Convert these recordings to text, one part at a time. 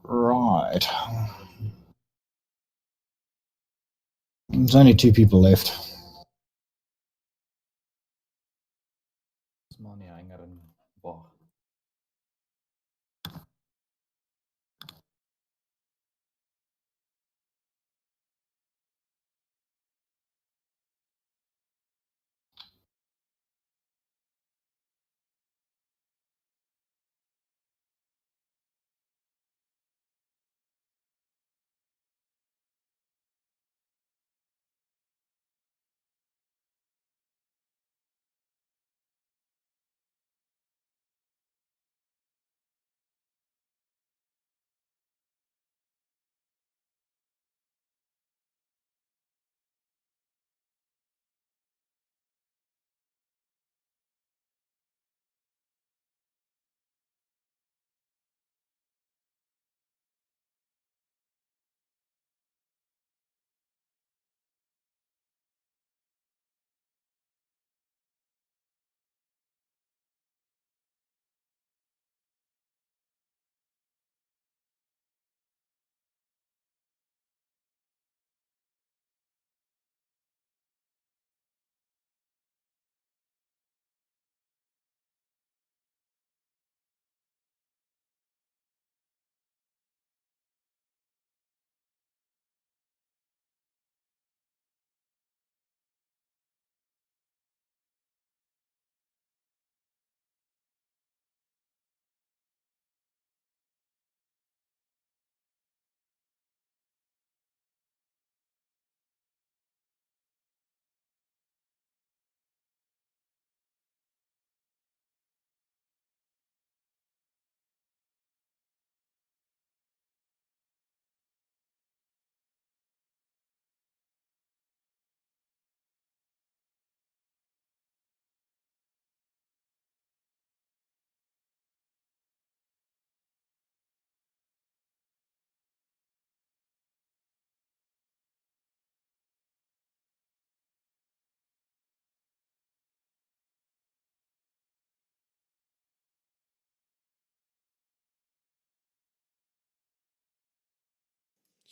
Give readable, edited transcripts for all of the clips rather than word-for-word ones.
Right. There's only 2 people left. Money hanger en wag.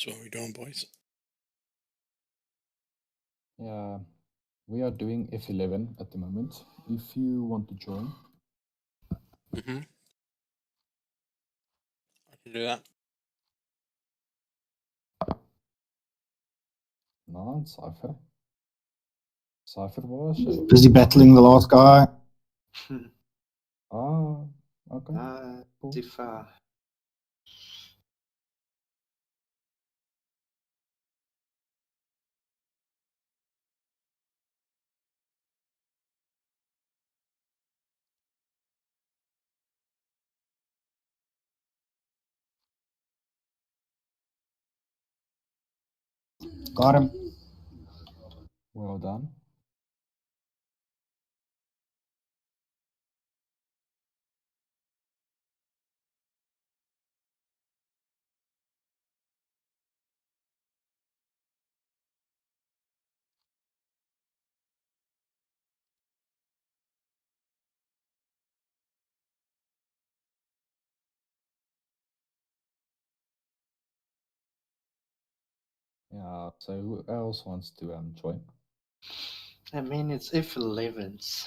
So what are we doing, boys? Yeah, we are doing F11 at the moment. If you want to join. Mm-hmm. I can do that. No, Cypher. Cypher was it? Busy battling the last guy. Ah, okay. Cool. Tifa. Got him. Well done. Yeah, so who else wants to join? I mean, it's F11s.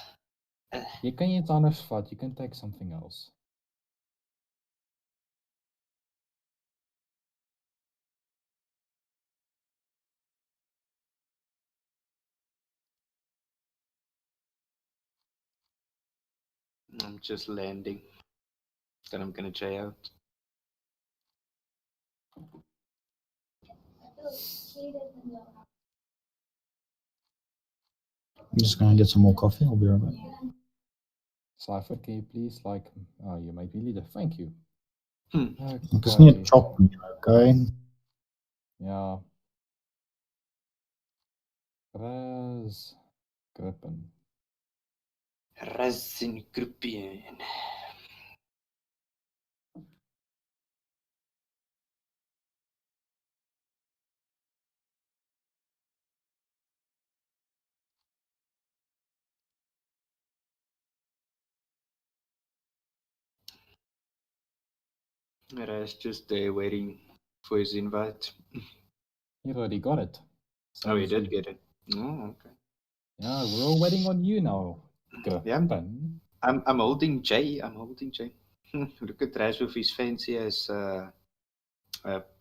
Je kan iets anders vat, you can take something else. I'm just landing. Then I'm gonna J out. I'm just going to get some more coffee. I'll be right back. Cypher, can you please, like, oh, you might be leader. Thank you. I just need to chop me, okay? Yeah. Raz Grippen. Razin Gruppien. Ray's just there waiting for his invite. He already got it. Oh, he is did get it. Oh, okay. Yeah, we're all waiting on you now. Yeah. Griffin. I'm holding J. Look at Raz with his fancy as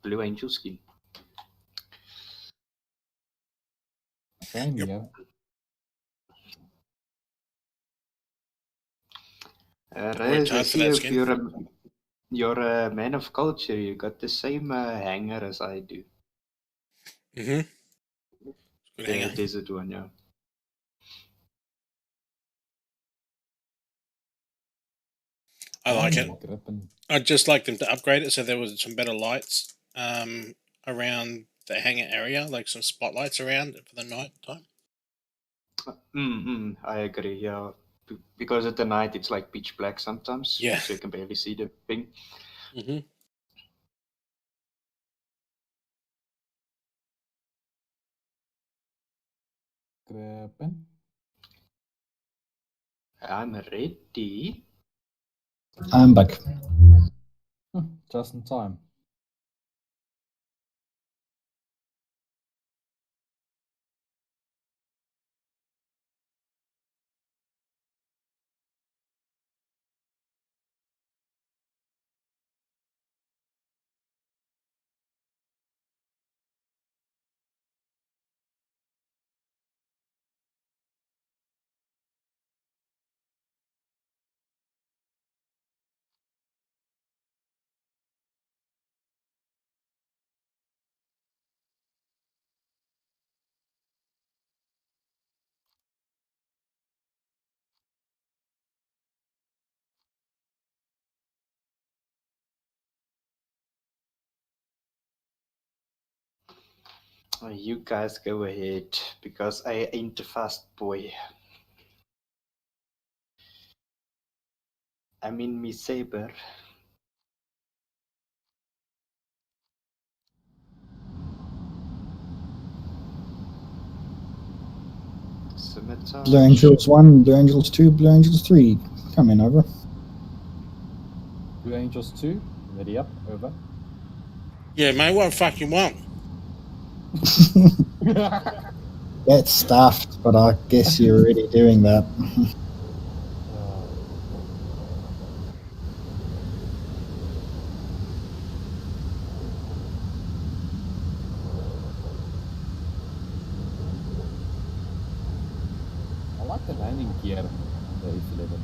Blue Angel skin. Same here. Raz, I time for see that if skin. you're a man of culture. You got the same hanger as I do. Mm-hmm. Good The hanger. desert one, yeah. I like it. Griffin. I'd just like them to upgrade it so there was some better lights around the hangar area, like some spotlights around for the night time. I agree, yeah. Because at the night it's like pitch black sometimes. Yeah. So you can barely see the thing. Mm-hmm. Griffin. I'm ready. I'm back. Just in time. You guys go ahead because I ain't a fast boy. I'm in me saber. Scimitar. Blue Angels 1, Blue Angels 2, Blue Angels 3. Coming over. Blue Angels 2. Ready up. Over. Yeah, mate, what fucking want? That's stuffed, but I guess you're already doing that. I like the landing gear on the F11.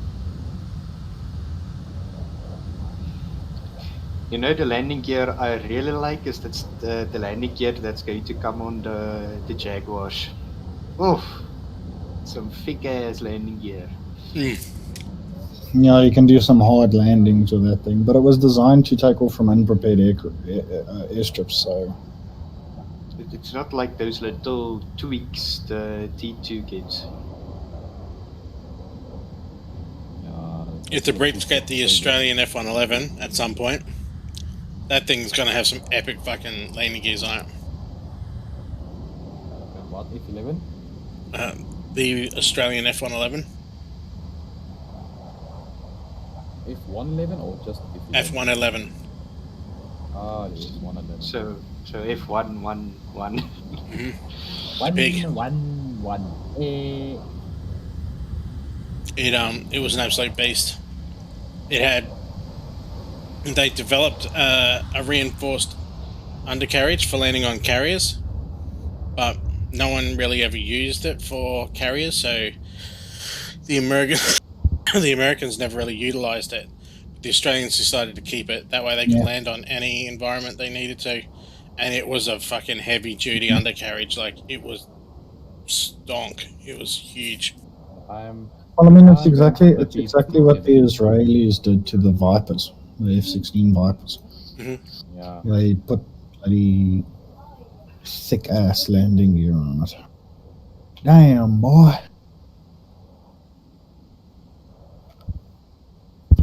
You know, the landing gear I really like is that's the landing gear that's going to come on the Jaguars. Oof, some thick ass landing gear. Yeah, you can do some hard landings with that thing, but it was designed to take off from unprepared airstrips, so... It's not like those little tweaks the T2 gets. If the Brits get the Australian F111 at some point, that thing's going to have some epic fucking landing gears on it. What, F11? The Australian F111. F111 or just F11? F111. Ah, the F111. So F111. Big. 111. It was an absolute beast. They developed a reinforced undercarriage for landing on carriers, but no one really ever used it for carriers, so the Americans never really utilized it. The Australians decided to keep it. That way they could land on any environment they needed to. And it was a fucking heavy-duty undercarriage. Like, it was stonk. It was huge. Well, I mean, it's exactly what the Israelis did to the Vipers, the F-16 Vipers. Mm-hmm. Yeah. They put bloody thick-ass landing gear on it. Damn, boy.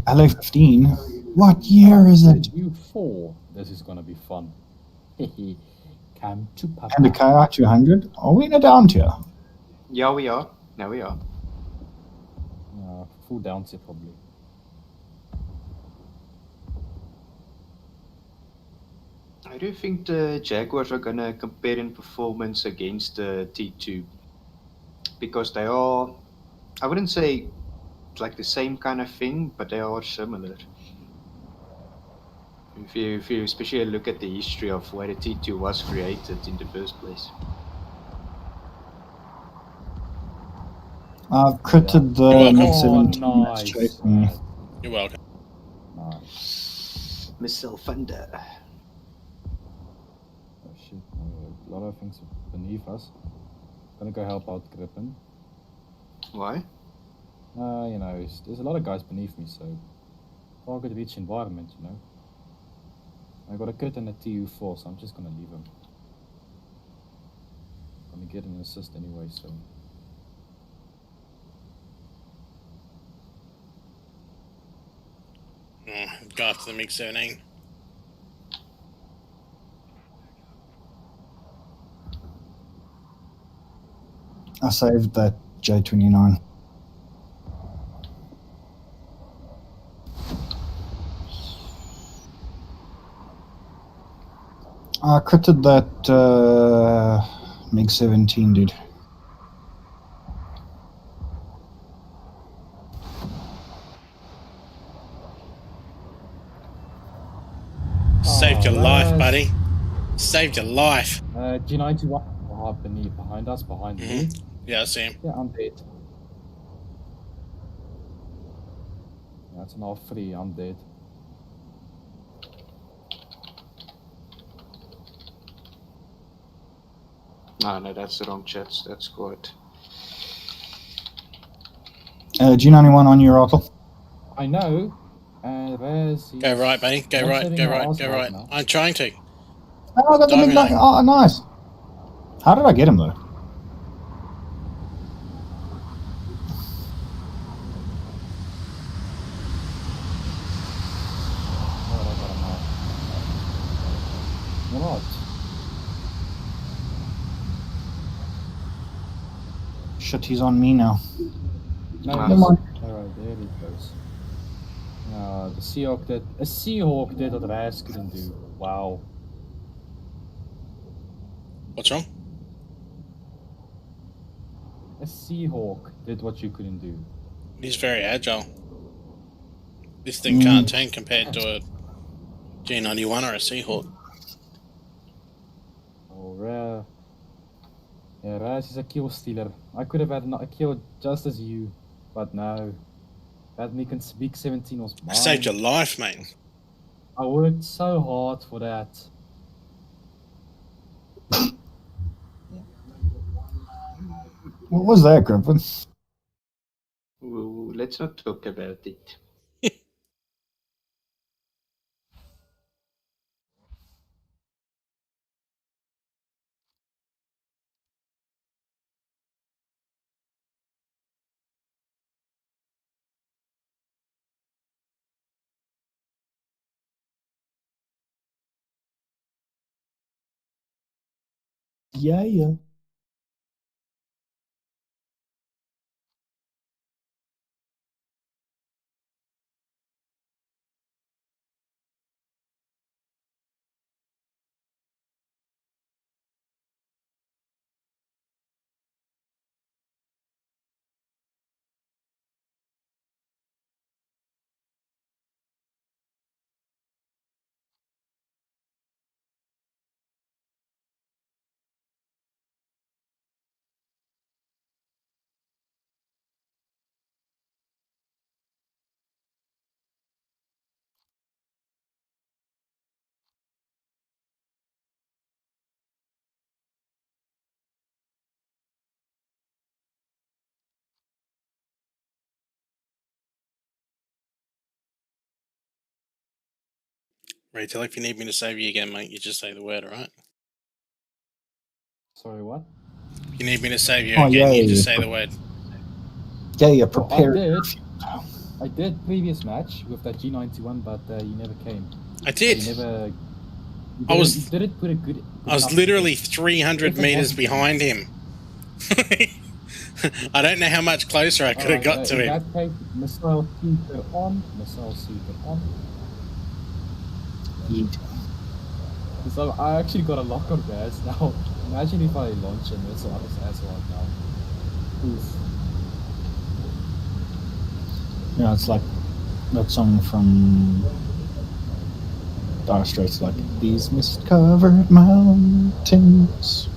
LA-15? What year is it? U4. This is gonna be fun. Come to Papa. And the KR200? Are we in a down tier? Yeah, we are. Now we are. Full down tier probably. I do think the Jaguars are gonna compare in performance against the T2 because they are, I wouldn't say like the same kind of thing, but they are similar. If you especially look at the history of where the T2 was created in the first place. I've critted You're the welcome. MiG-17 Oh, that's nice. chasing me. You're welcome. Nice. Missile Thunder. Oh shit, a lot of things beneath us. Gonna go help out Griffin. Why? You know, there's a lot of guys beneath me, so target rich environment, you know. I got a crit and a TU4, so I'm just gonna leave him. Gonna get an assist anyway, so. Go after the MiG-17. I saved that J29. I critted that MiG-17, dude. Saved your life, nice. buddy. Saved your life. G91 behind us, behind me. Yeah, I see him. Yeah, I'm dead. Yeah, it's an R3, I'm dead. No, that's the wrong chat. That's good. G91 on your auto. I know. And Raz. Go right, buddy. Go right. Go right. Go right. Now. I'm trying to. Oh, I got the Diving MiG-9. lane. Oh, nice. How did I get him, though? Oh, I got him now. What? Shit, he's on me now. No, Wow. Come on. Alright, there he goes. The Seahawk did. A Seahawk did what Raz couldn't do. Wow. What's wrong? A Seahawk did what you couldn't do. He's very agile. This thing can't turn compared to a G91 or a Seahawk. Oh, Raz. Yeah, Raz is a kill stealer. I could have had a kill just as you, but no. That MiG-17 was I mine. saved your life, mate. I worked so hard for that. What was that, Griffin? Ooh, let's not talk about it. Yeah. Retail, if you need me to save you again, mate, you just say the word, alright? Sorry, what? If you need me to save you Oh, again, yeah, you just yeah. say the word. Yeah, Well, prepare. I did previous match with that G91, but you never came. I did. You never. I was- You didn't put a good. I was literally 300 meters behind him. I don't know how much closer I could have got to in him. that case, missile super on. Missile super on. So I actually got a lock on Raz now. Imagine if I launch a missile out his ass right now. Oof. Yeah, it's like that song from Dire Straits, like these mist-covered mountains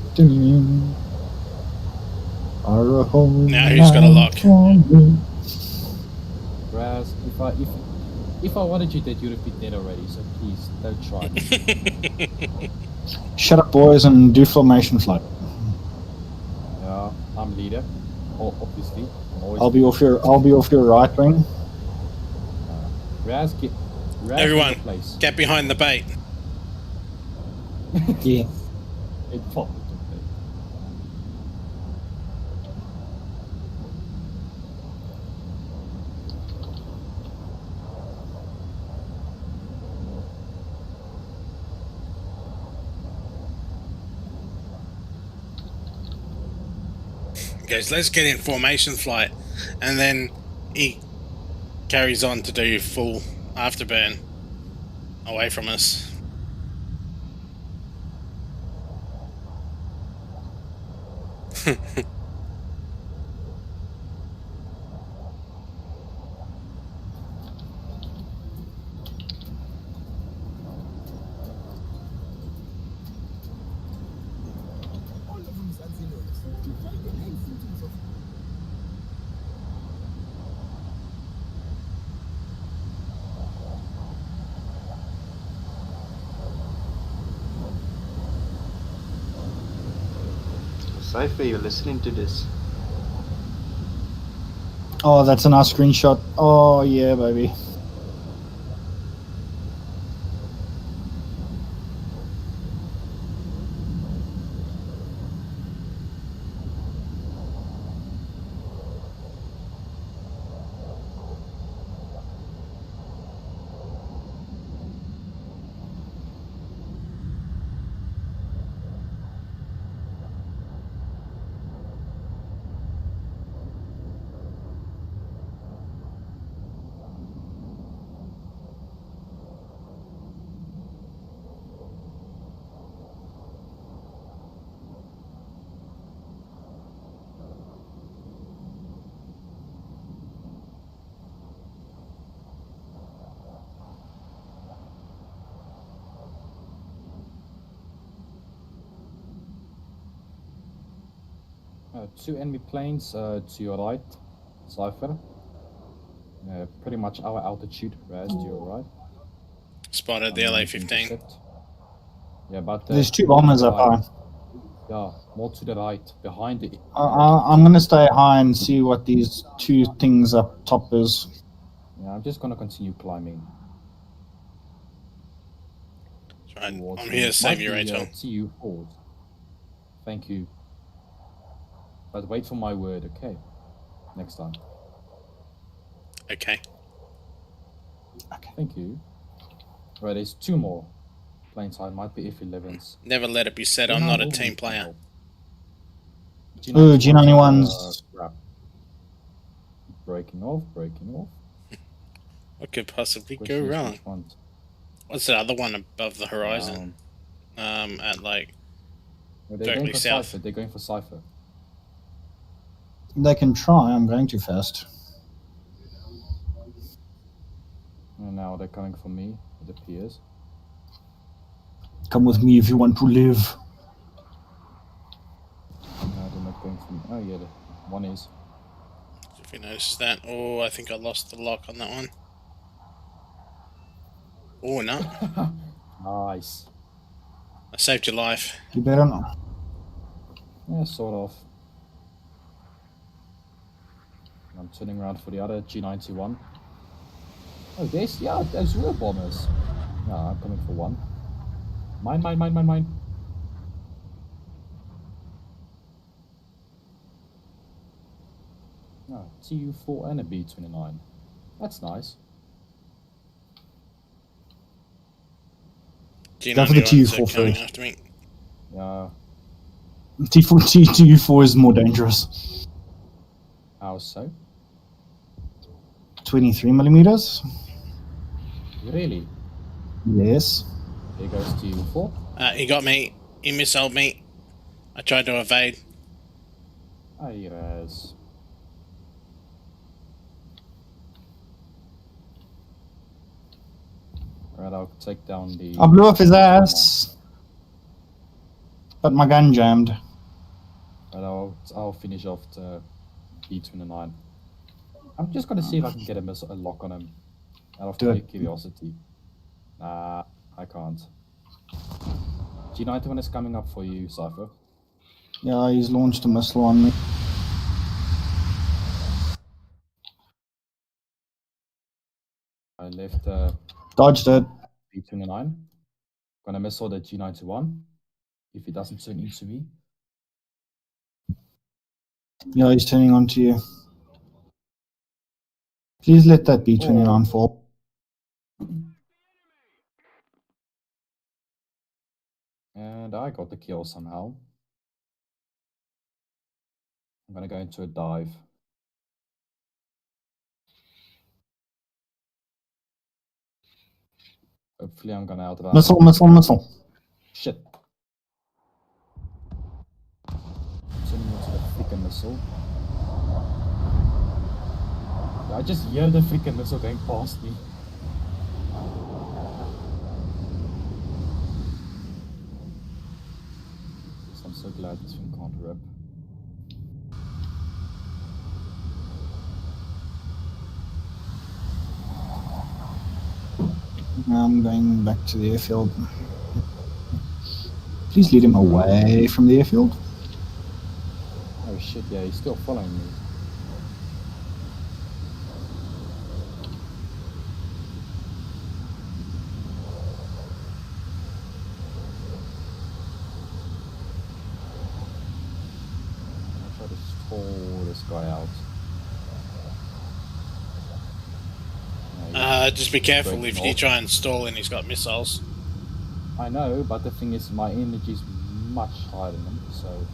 are a home. Now who's got a lock? Raz, if I wanted you dead, you'd have been dead already. So please don't try me. Shut up, boys, and do formation flight. Yeah, I'm leader. Obviously. I'm always I'll be off your right wing. Raz, Everyone, in the place. get behind the bait. Yeah. It popped into place. Okay, so let's get in formation flight, and then he carries on to do full afterburn away from us. Cypher, you're listening to this. Oh, that's a nice screenshot. Oh yeah, baby. Two enemy planes to your right, Cypher. Pretty much our altitude, Raz, to your right. Spotted the I'm going to LA-15. intercept. Yeah, but There's two more to bombers the up right. high. Yeah, more to the right, behind it. I'm gonna stay high and see what these two things up top is. Yeah, I'm just gonna continue climbing. Right, towards I'm them. here to save Might you, be, Rachel. TU4. Thank you. But wait for my word, okay? Next time. Okay. Thank you. Right, there's two more planes. I might be F11s. Never let it be said I'm not a team player. Ooh, G91's. Crap. Breaking off. What could possibly Question go is wrong? which one? What's the other one above the horizon? At like They're going directly for south. Cypher. They're going for Cypher. They can try. I'm going too fast. And now they're coming for me, it appears. Come with me if you want to live. No, they're not going for me. Oh, yeah, one is. If you notice that. Oh, I think I lost the lock on that one. Oh, no. Nice. I saved your life. You better not. Yeah, sort of. I'm turning around for the other G91. Oh, there's real bombers. Yeah, I'm coming for one. Mine. Oh, TU4 and a B29. That's nice. Go for the G91s TU4 are coming first. after me. Yeah, TU4 is more dangerous. how so? 23 millimeters. Really? Yes. There goes to 4. He got me. He missiled me. I tried to evade. Hey, Raz. Right, I'll take down the. I blew off his ass, but my gun jammed. Right, I'll finish off the B29. I'm just gonna see if I can get a lock on him. Out of Do pure it. curiosity. Nah, I can't. G91 is coming up for you, Cypher. Yeah, he's launched a missile on me. I left Dodged it. B29. Gonna missile the G91 if he doesn't turn into me. Yeah, he's turning onto you. Please let that B29 fall. And I got the kill somehow. I'm gonna go into a dive. Hopefully I'm gonna outrun. Missile, missile, missile. Shit. Turning into the freaking missile. I just hear the freaking missile going past me. I'm so glad this thing can't rip. Now I'm going back to the airfield. Please lead him away from the airfield. Oh shit, yeah, he's still following me. I'll try to stall this guy out. No, Just be careful breaking if you off. try and stall and he's got missiles. I know, but the thing is, my energy's much higher than him, so.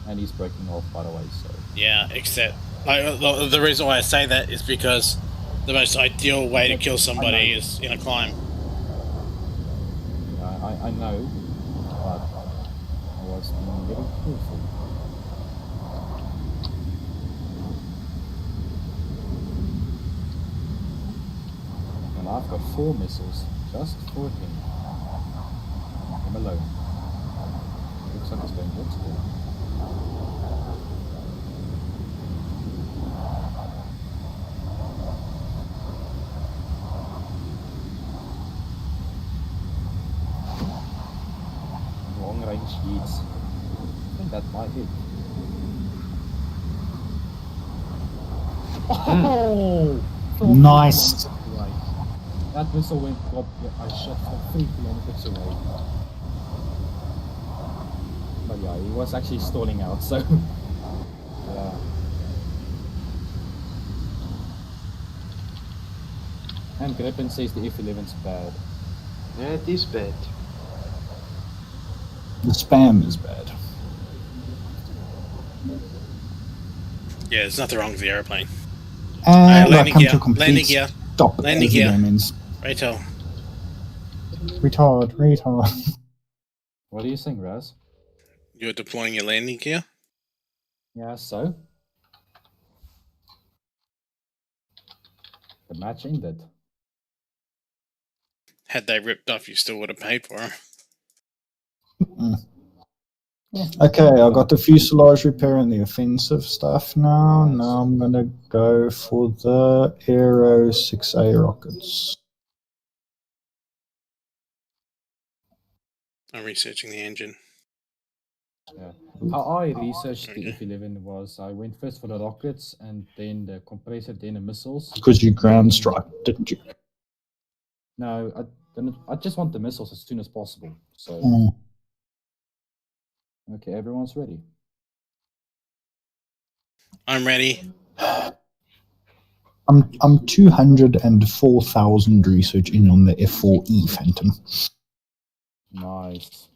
And he's breaking off, by the way, so. Yeah, except the reason why I say that is because the most ideal way to kill somebody is in a climb. I know, but I was being very careful. And I've got 4 missiles just for him. Leave him alone. Looks like he's going vertical. Long range yeets. I think that might hit. Oh! Nice. Right. That missile went up. I shot from 3 kilometers away. But yeah, he was actually stalling out, so. Yeah. And Gripen says the F-11's bad. Yeah, it is bad. The spam is bad. Yeah, there's nothing wrong with the airplane. And I landing come gear. to a complete Landing gear. stop. Landing as the gear. game ends. Raytel. Retard. What are you saying, Raz? You're deploying your landing gear? Yeah, so? The match ended. Had they ripped off, you still would have paid for them. Okay, I got the fuselage repair and the offensive stuff now. Now I'm gonna go for the Aero 6A rockets. I'm researching the engine. Yeah. How I researched the F-11 was I went first for the rockets and then the compressor, then the missiles. Because you ground strike, didn't you? No, I just want the missiles as soon as possible. So, okay, everyone's ready. I'm ready. I'm 204,000 research in on the F4E Phantom. Nice.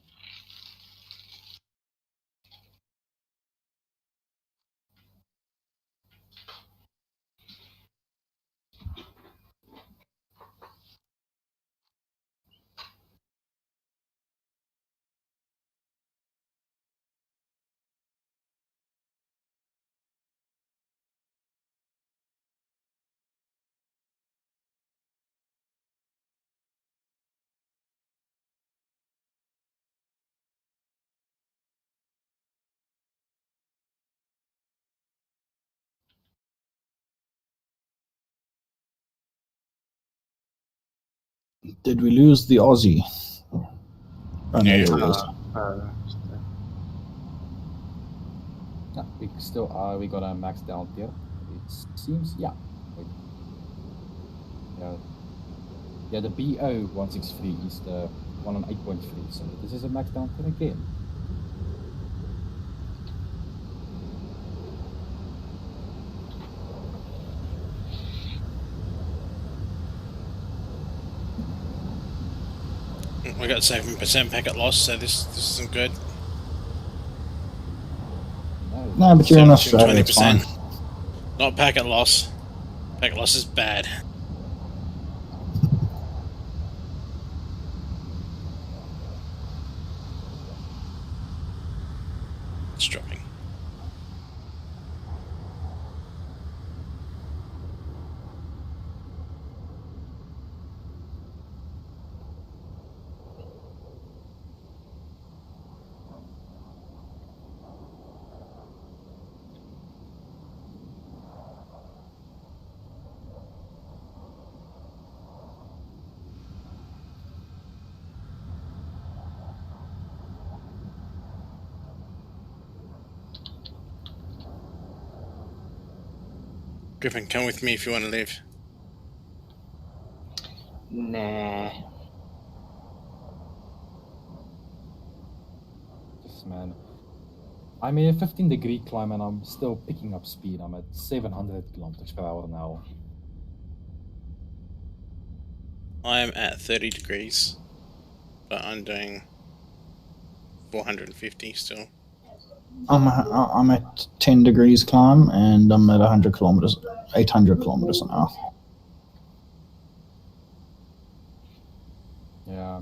Did we lose the Aussie? Oh, no, Yeah. there he is. Yeah, we still we got a max down there. It seems, yeah. Wait. Yeah, the BO 163 is the one on 8.3. So this is a max down there again. We got 7% packet loss, so this isn't good. No, but you're in 17, Australia, it's fine. Not packet loss. Packet loss is bad. It's dropping. Griffin, come with me if you want to live. Nah. Just, man. I'm in a 15-degree climb and I'm still picking up speed. I'm at 700 kilometers per hour now. I'm at 30 degrees, but I'm doing 450 still. I'm at 10 degrees climb and I'm at 100 kilometers, 800 kilometers an hour. Yeah.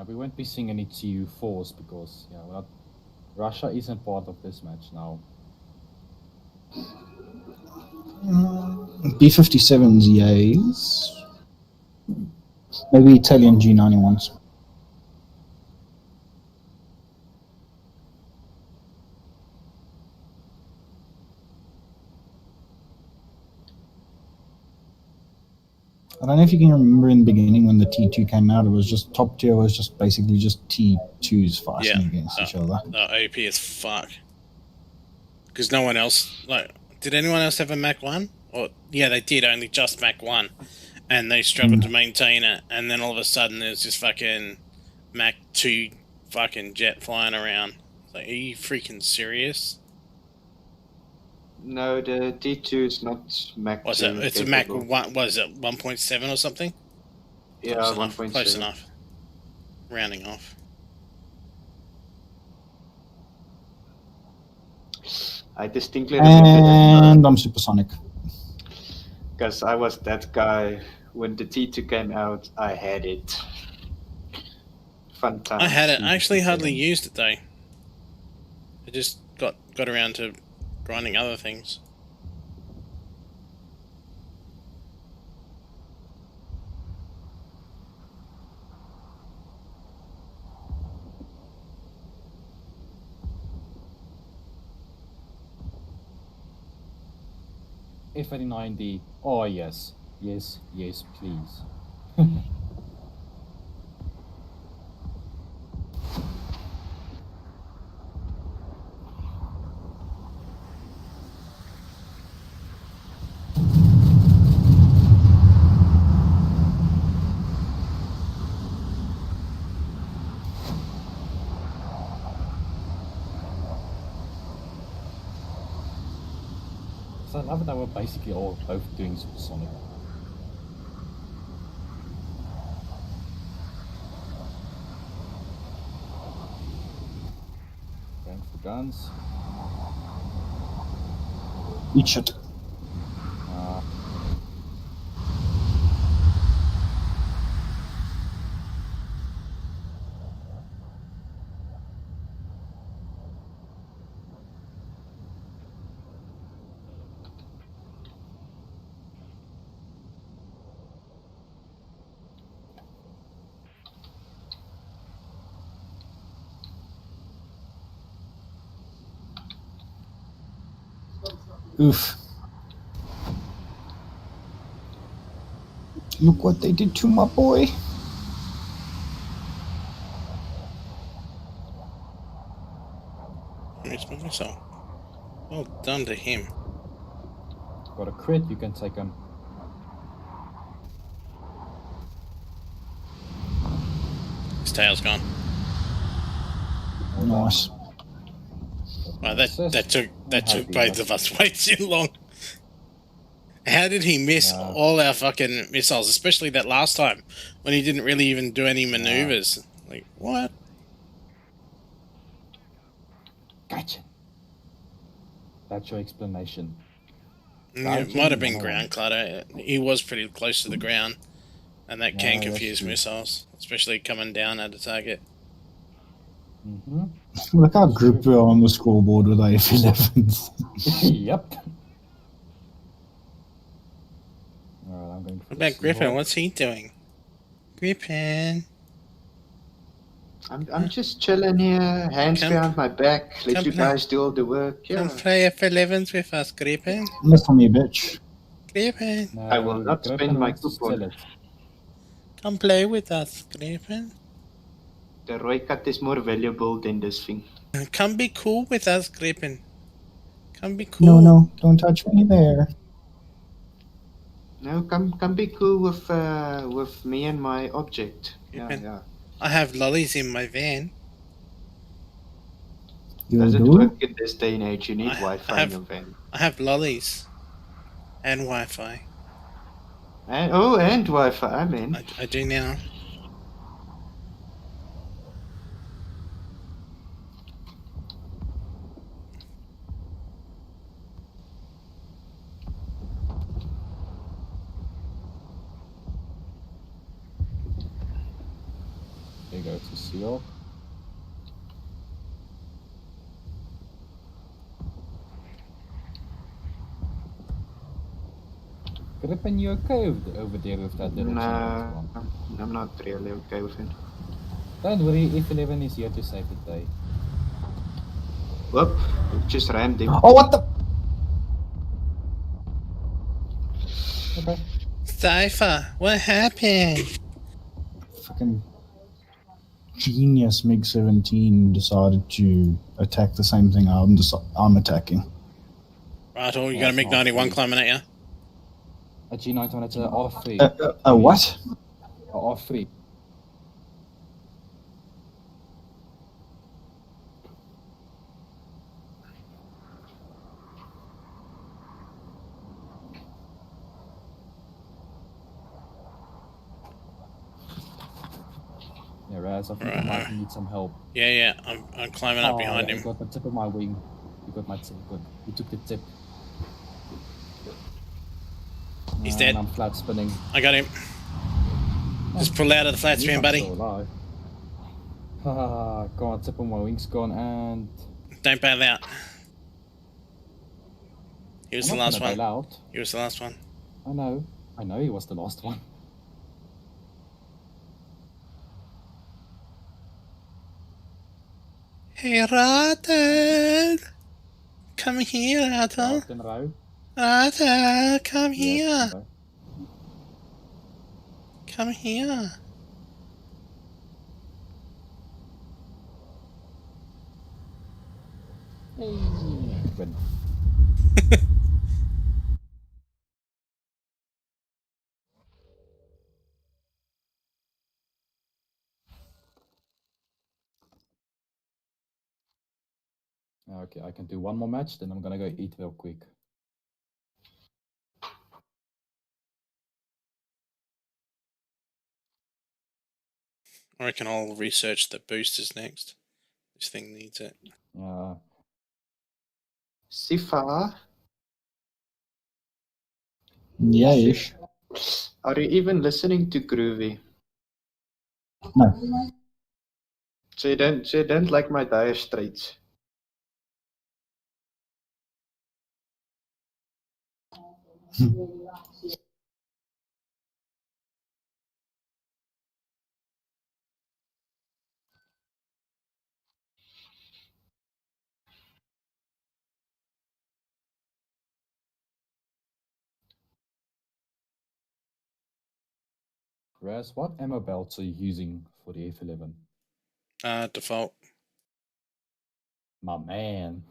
We won't be seeing any TU4s because Russia isn't part of this match now. B-57s, yes. Maybe Italian G91s. I don't know if you can remember in the beginning when the T2 came out, it was just top tier was just basically just T2s fighting against each other. The OP is fuck. Because no one else, did anyone else have a Mach 1? Or, yeah, they did, only just Mach 1. And they struggled to maintain it, and then all of a sudden there's this fucking Mach 2 fucking jet flying around. Like, are you freaking serious? No, the T2 is not Mach 2. What's it? It's a Mach 1, what is it, 1.7 or something? Yeah, 1.7. Close enough. Rounding off. I distinctly remember And I'm supersonic. because I was that guy when the T2 came out. I had it. Fun time. I had it. I actually hardly used it though. I just got around to grinding other things. F89D. Oh yes, yes, yes, please. So I love that we're basically all both doing supersonic. Going for guns. Eat shit. Oof. Look what they did to my boy. Where's my missile? Well done to him. Got a crit, you can take him. His tail's gone. Nice. Wow, that took Happy, both of us way too long. How did he miss Yeah. all our fucking missiles, especially that last time when he didn't really even do any maneuvers? Like, what? Gotcha. That's your explanation. Yeah, it might have been ground clutter. He was pretty close to the ground, and that can Yeah, that's confuse true. missiles, especially coming down at a target. Mm-hmm. Look how group we're on the scoreboard with AF-11s. Yep. Alright, I'm going for What the about Griffin? Seahawk. What's he doing? Griffin. I'm just chilling here, hands Come- behind my back, let come you play. guys do all the work. Yeah. Come play F11s with us, Griffin. Listen me, bitch. Griffin. No, I will not Griffin spend my wants to coupon. sell it. Come play with us, Griffin. The Roy cut is more valuable than this thing. Come be cool with us, Griffin. Come be cool. No, don't touch me there. No, come be cool with me and my object. Yeah, Griffin. yeah. I have lollies in my van. You Doesn't do? work in this day and age. You need I Wi-Fi have- in your van. I have lollies. And Wi-Fi. And Wi-Fi. I mean, I do now. There you go to Seahawk. Griffin, you okay over there with that little Seahawks no, one? I'm not really okay with it. Don't worry, F11 is here to save the day. Whoop! Just rammed him. Oh, what the? Okay. Cypher, what happened? Fucking genius MiG-17 decided to attack the same thing I'm attacking. Right, you Yeah, got a it's MiG not 91 free. climbing at you. A G91, it's a R3. A what? A R3. Yeah, Raz, I think I might need some help. Yeah, I'm climbing up behind I him. got the tip of my wing. You got my tip. Good. You took the tip. He's And dead. I'm flat spinning. I got him. Just pull out of the flat At least spin, I'm buddy. still alive. Haha, gone, tip of my wing's gone, and Don't bail out. He was I'm the not last gonna one. bail out. He was the last one. I know he was the last one. Hey, Ratan! Come here, Ratan. Out in a row. Ratan, come here. Yeah, okay. Come here. Hey, win. Okay, I can do one more match, then I'm gonna go eat real quick. I reckon I'll research the boosters next. This thing needs it. Sifa, Yeah, ish. are you even listening to Groovy? No. So you don't like my Dire Straits? Raz, what ammo belts are you using for the F11? Default. My man.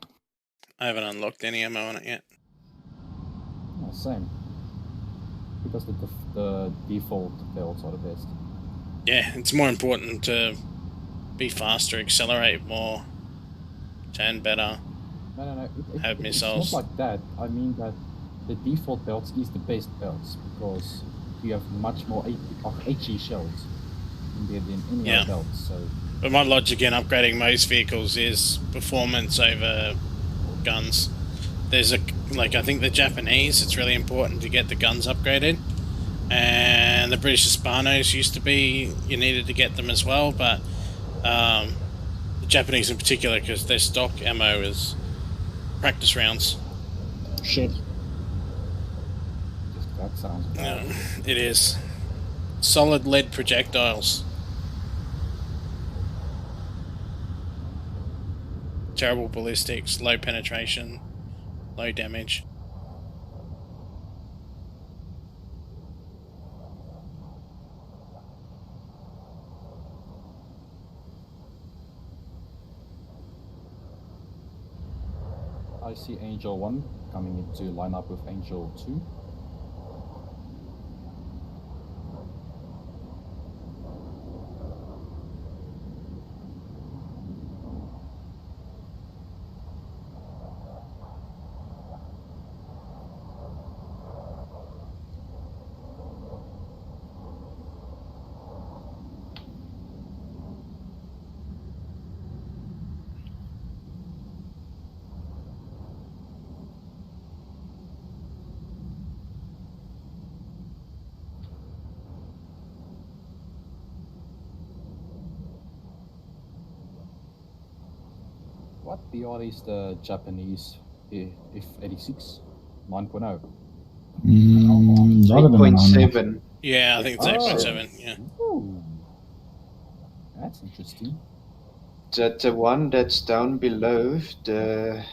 I haven't unlocked any ammo on it yet. Oh, same. Because the default belts are the best. Yeah, it's more important to be faster, accelerate more, turn better. No. Have missiles. It's not like that. I mean that the default belts is the best belts because you have much more HE shells in there than any Yeah. other belts. So, But my logic in upgrading most vehicles is performance over guns. There's I think the Japanese, it's really important to get the guns upgraded. And the British Hispanos used to be, you needed to get them as well, but the Japanese in particular, because their stock ammo is practice rounds. Shit. that sounds bad. It is. Solid lead projectiles. Terrible ballistics, low penetration, low damage. I see Angel 1 coming into line up with Angel 2. What BR is the Japanese F-86 9.0? Not even 8.7. Yeah, I think it's 8.7. Yeah. Ooh. That's interesting. The one that's down below, the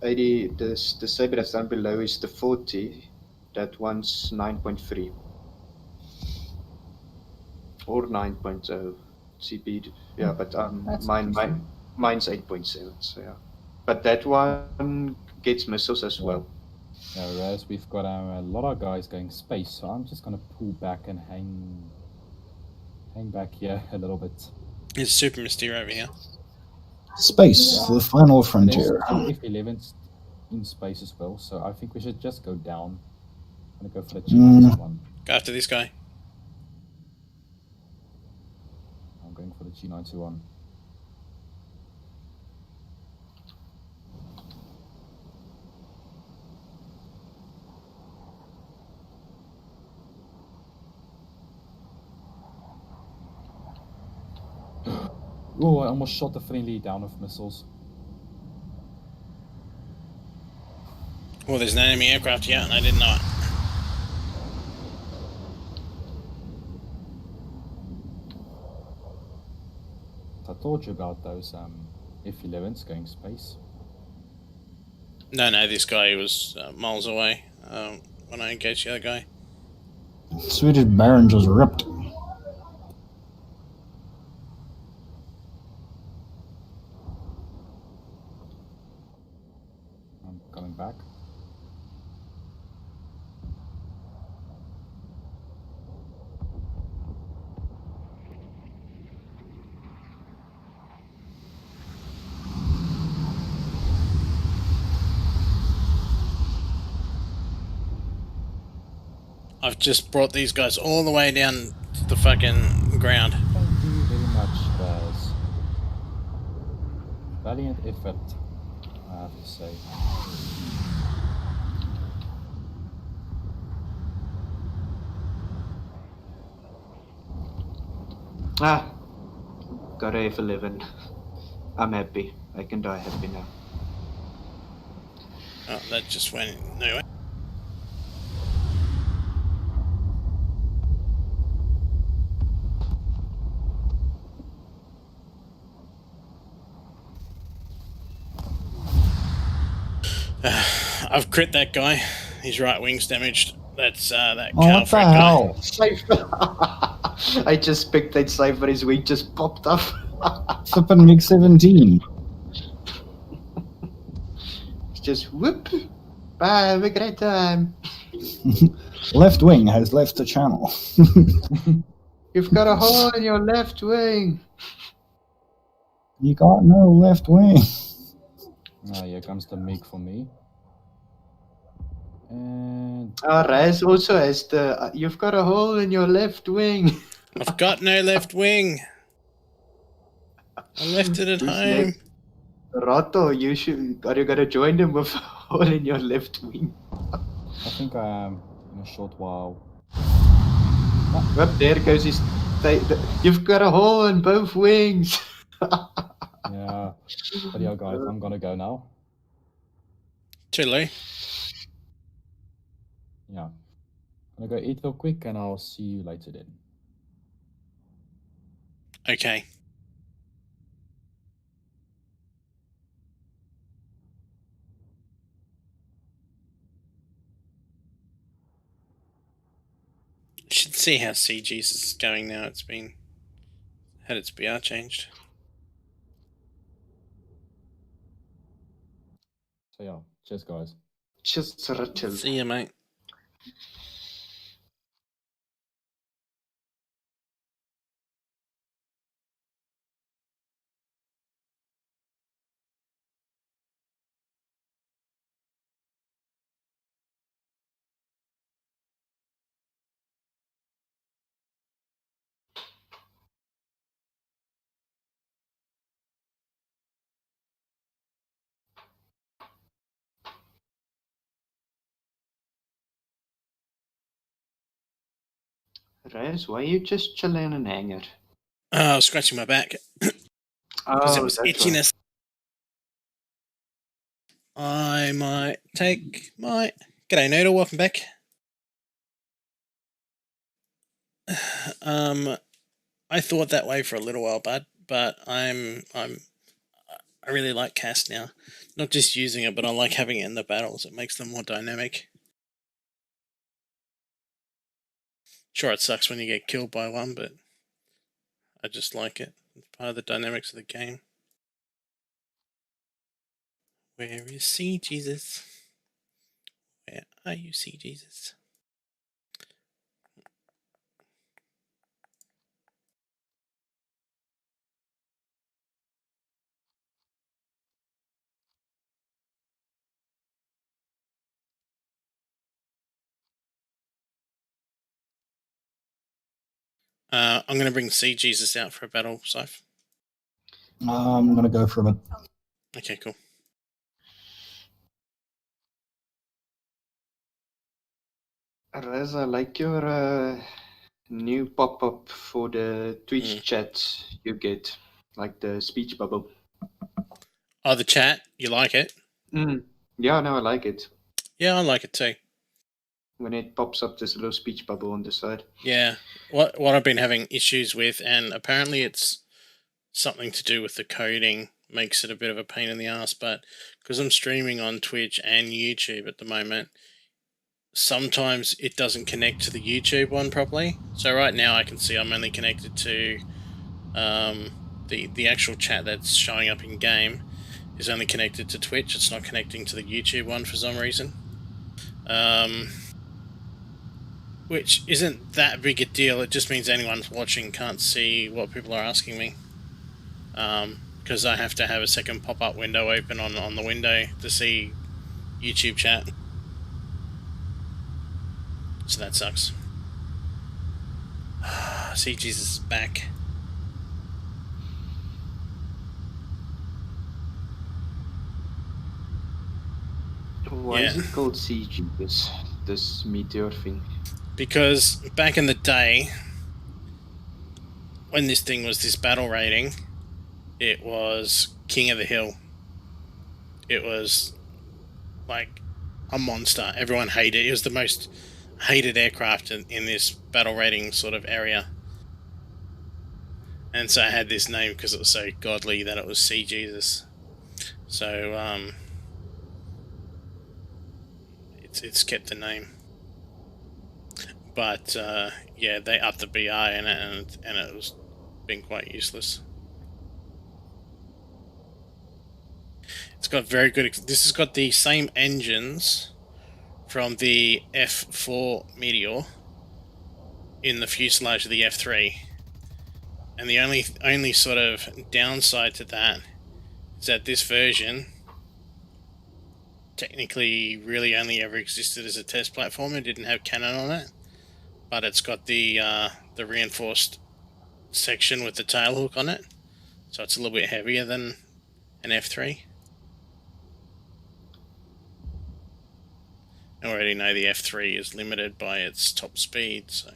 80, the Sabre that's down below is the 40. That one's 9.3 or 9.0 CP. Yeah, but That's mine's interesting. 8.7. So yeah, but that one gets missiles as well. Yeah, whereas we've got a lot of guys going space, so I'm just gonna pull back and hang back here a little bit. It's Super Mysterio over here. Space, the final frontier. There's two F11s in space as well, so I think we should just go down. I'm gonna go for the G91. Go after this guy. I'm going for the G91. Oh, I almost shot the friendly down with missiles. Oh, there's an enemy aircraft here, and I didn't know it. I told you about those F11s going space. No, this guy was miles away when I engaged the other guy. Swedish Baron just ripped. I'm coming back. I've just brought these guys all the way down to the fucking ground. Thank you very much, guys. Valiant effort, I have to say. Got a F11. I'm happy. I can die happy now. Oh, that just went nowhere. I've crit that guy. His right wing's damaged. That's that Oh, what the Calfred guy. hell? Cypher. I just picked that Cypher, his wing just popped up. Flippin' MiG-17. It's just whoop. Bye, have a great time. Left wing has left the channel. You've got a hole in your left wing. You got no left wing. Oh, here comes the MiG for me. And Raz also has the. You've got a hole in your left wing. I've got no left wing. I left it at Who's home. left? Rato, you should. Are you gonna join them with a hole in your left wing? I think I am in a short while. Up there goes his. You've got a hole in both wings. Yeah. But yeah, guys, I'm gonna go now. Toodaloo. Yeah. I'm gonna go eat real quick and I'll see you later then. Okay. Should see how CG's is going now. It's been had its BR changed. So yeah, cheers guys. Just Rachel. See you, mate. Raz, why are you just chilling in an hangar? I was scratching my back because it was that's itchiness. I might take my. G'day, Noodle. Welcome back. I thought that way for a little while, bud, but I really like cast now. Not just using it, but I like having it in the battles. It makes them more dynamic. Sure, it sucks when you get killed by one, but I just like it. It's part of the dynamics of the game. Where is C Jesus? Where are you, C Jesus? I'm going to bring C Jesus out for a battle, Scythe. I'm gonna go for a bit. Okay, cool. Raz, I like your new pop-up for the Twitch Mm. chat you get, like the speech bubble. Oh, the chat. You like it? Yeah, no, I like it. Yeah, I like it too. When it pops up this little speech bubble on the side. Yeah. What I've been having issues with, and apparently it's something to do with the coding, makes it a bit of a pain in the ass, but because I'm streaming on Twitch and YouTube at the moment, sometimes it doesn't connect to the YouTube one properly. So right now I can see I'm only connected to the actual chat that's showing up in game is only connected to Twitch. It's not connecting to the YouTube one for some reason. Which isn't that big a deal. It just means anyone watching can't see what people are asking me. Because I have to have a second pop-up window open on the window to see YouTube chat. So that sucks. See, Jesus is back. Why is it called CG, this meteor thing? Because back in the day, when this thing was this battle rating, it was King of the Hill. It was like a monster. Everyone hated it. It was the most hated aircraft in this battle rating sort of area. And so I had this name because it was so godly that it was Sea Jesus. So it's kept the name. but yeah, they upped the BI in it, and it was been quite useless. It's got very good. This has got the same engines from the F4 Meteor in the fuselage of the F3, and the only sort of downside to that is that this version technically really only ever existed as a test platform and didn't have cannon on it, but it's got the reinforced section with the tail hook on it, so it's a little bit heavier than an F3. I already know the F3 is limited by its top speed, so...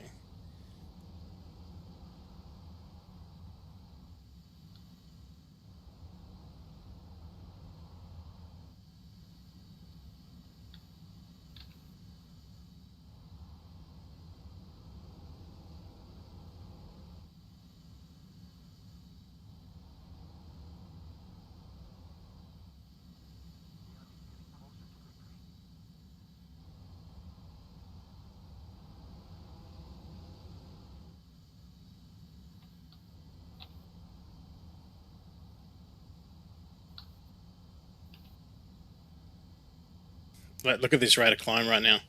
Look at this rate of climb right now.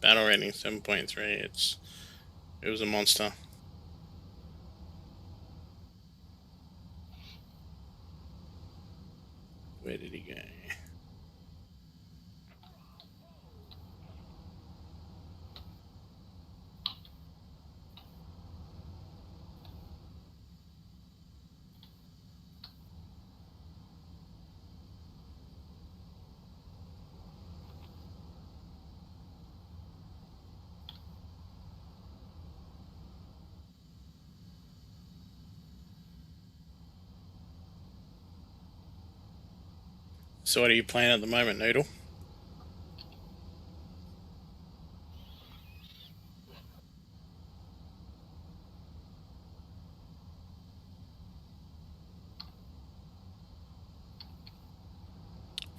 Battle rating 7.3. It was a monster. Where did he go? So what are you playing at the moment, Noodle?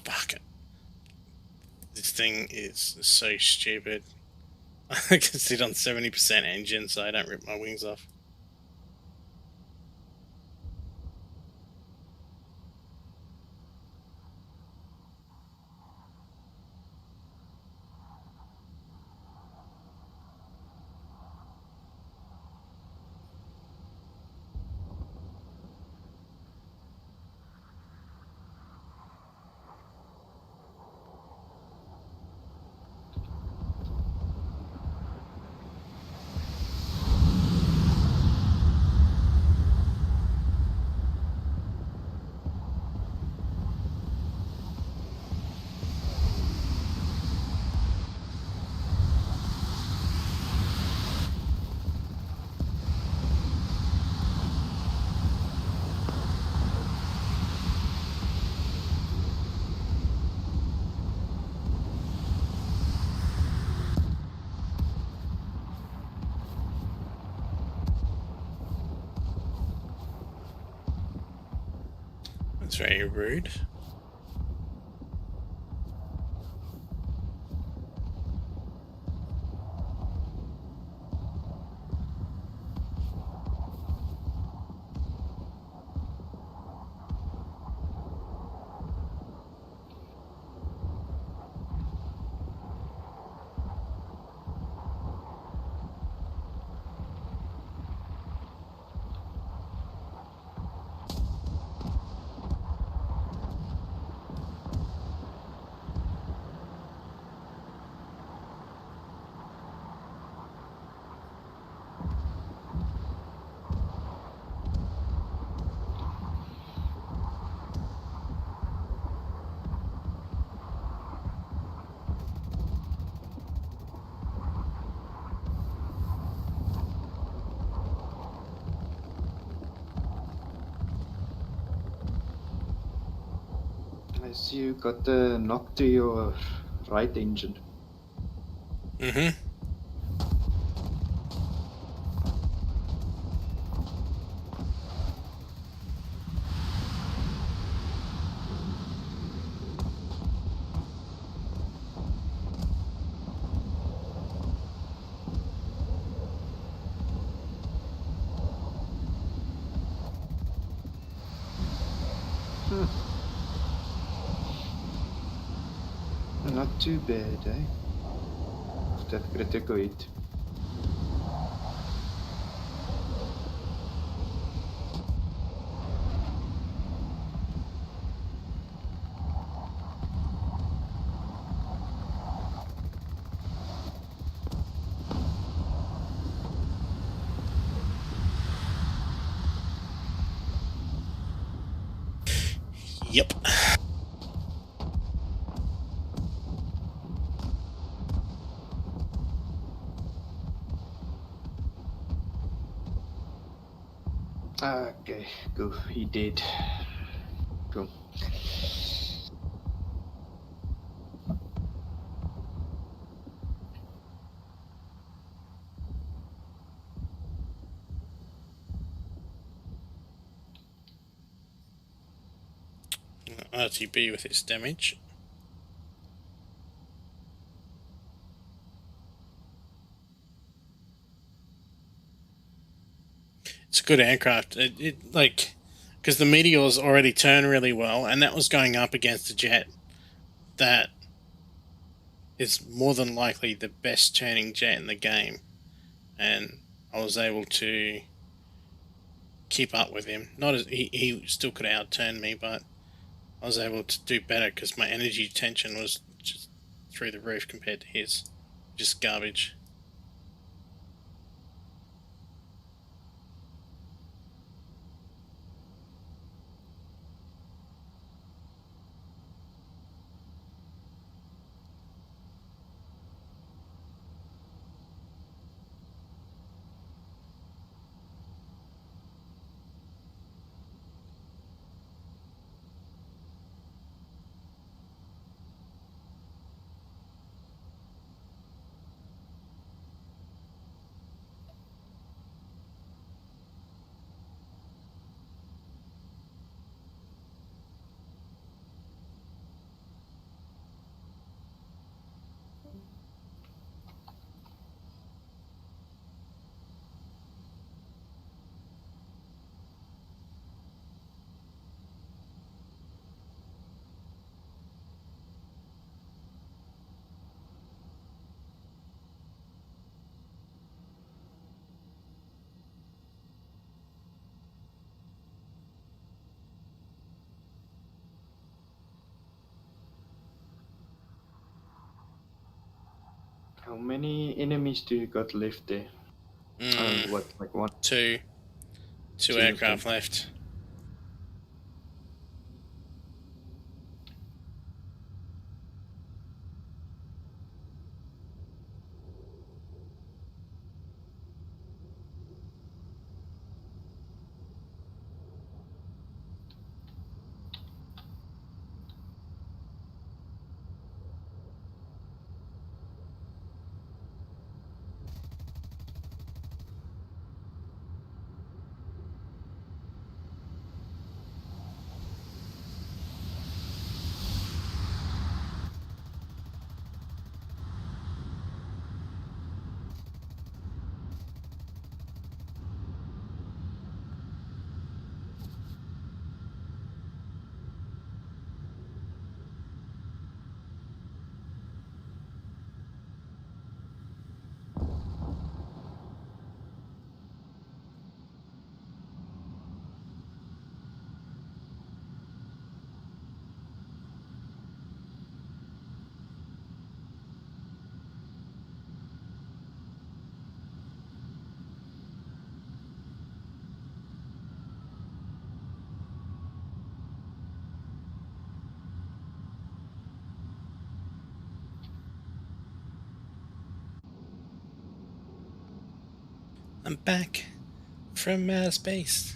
Fuck it. This thing is so stupid. I can sit on 70% engine so I don't rip my wings off. That's very rude. I see you got the knock to your right engine. Mm-hmm. not too bad, eh? That critical hit. Yep. Okay, cool. He did. Cool. RTB with its damage. It's a good aircraft. It like, because the Meteors already turn really well, and that was going up against a jet that is more than likely the best turning jet in the game, and I was able to keep up with him. Not as he still could have outturned me, but I was able to do better because my energy tension was just through the roof compared to his. Just garbage. How many enemies do you got left there? What, like one? Two Two, aircraft okay. left. I'm back from outer space.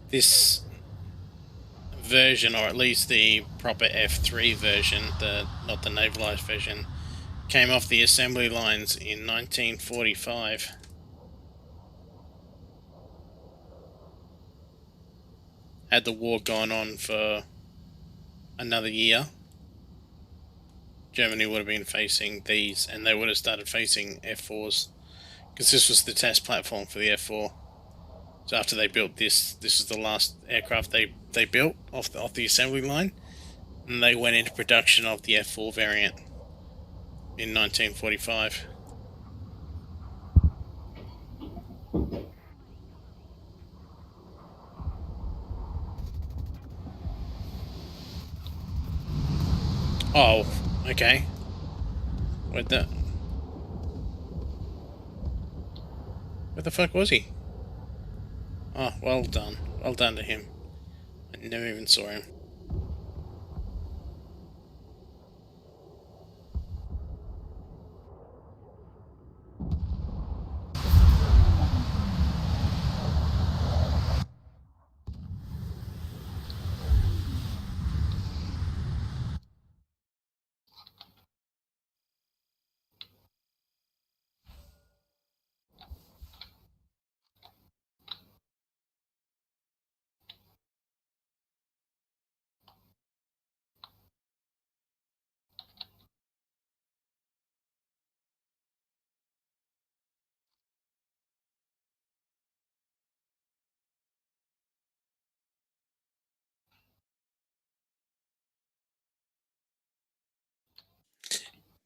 This version, or at least the proper F3 version, not the navalized version, came off the assembly lines in 1945. had the war gone on for another year, Germany would have been facing these, and they would have started facing F4s, because this was the test platform for the F4. So after they built this is the last aircraft they built off the assembly line, and they went into production of the F4 variant in 1945. Oh, okay. Where the fuck was he? Oh, well done. Well done to him. I never even saw him.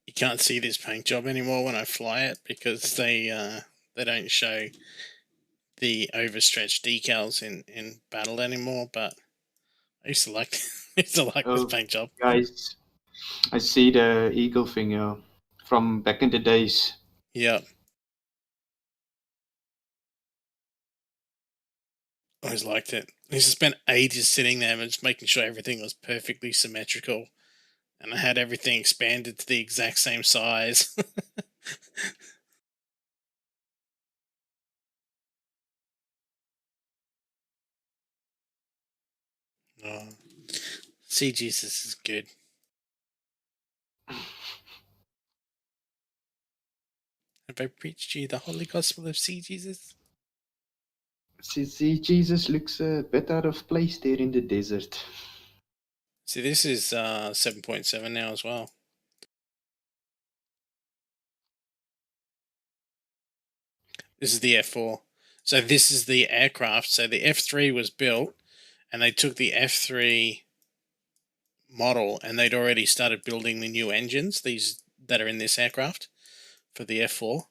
You can't see this paint job anymore when I fly it, because they don't show the overstretched decals in battle anymore. But I used to like this Oh, paint job. guys, I see the eagle thing from back in the days. Yep. Always liked it. I used to spend ages sitting there and just making sure everything was perfectly symmetrical, and I had everything expanded to the exact same size. Oh, Sea Jesus is good. Have I preached you the holy gospel of Sea Jesus? See, Jesus looks a bit out of place there in the desert. See, this is 7.7 now as well. This is the F4. So this is the aircraft. So the F3 was built, and they took the F3 model, and they'd already started building the new engines, these that are in this aircraft, for the F4.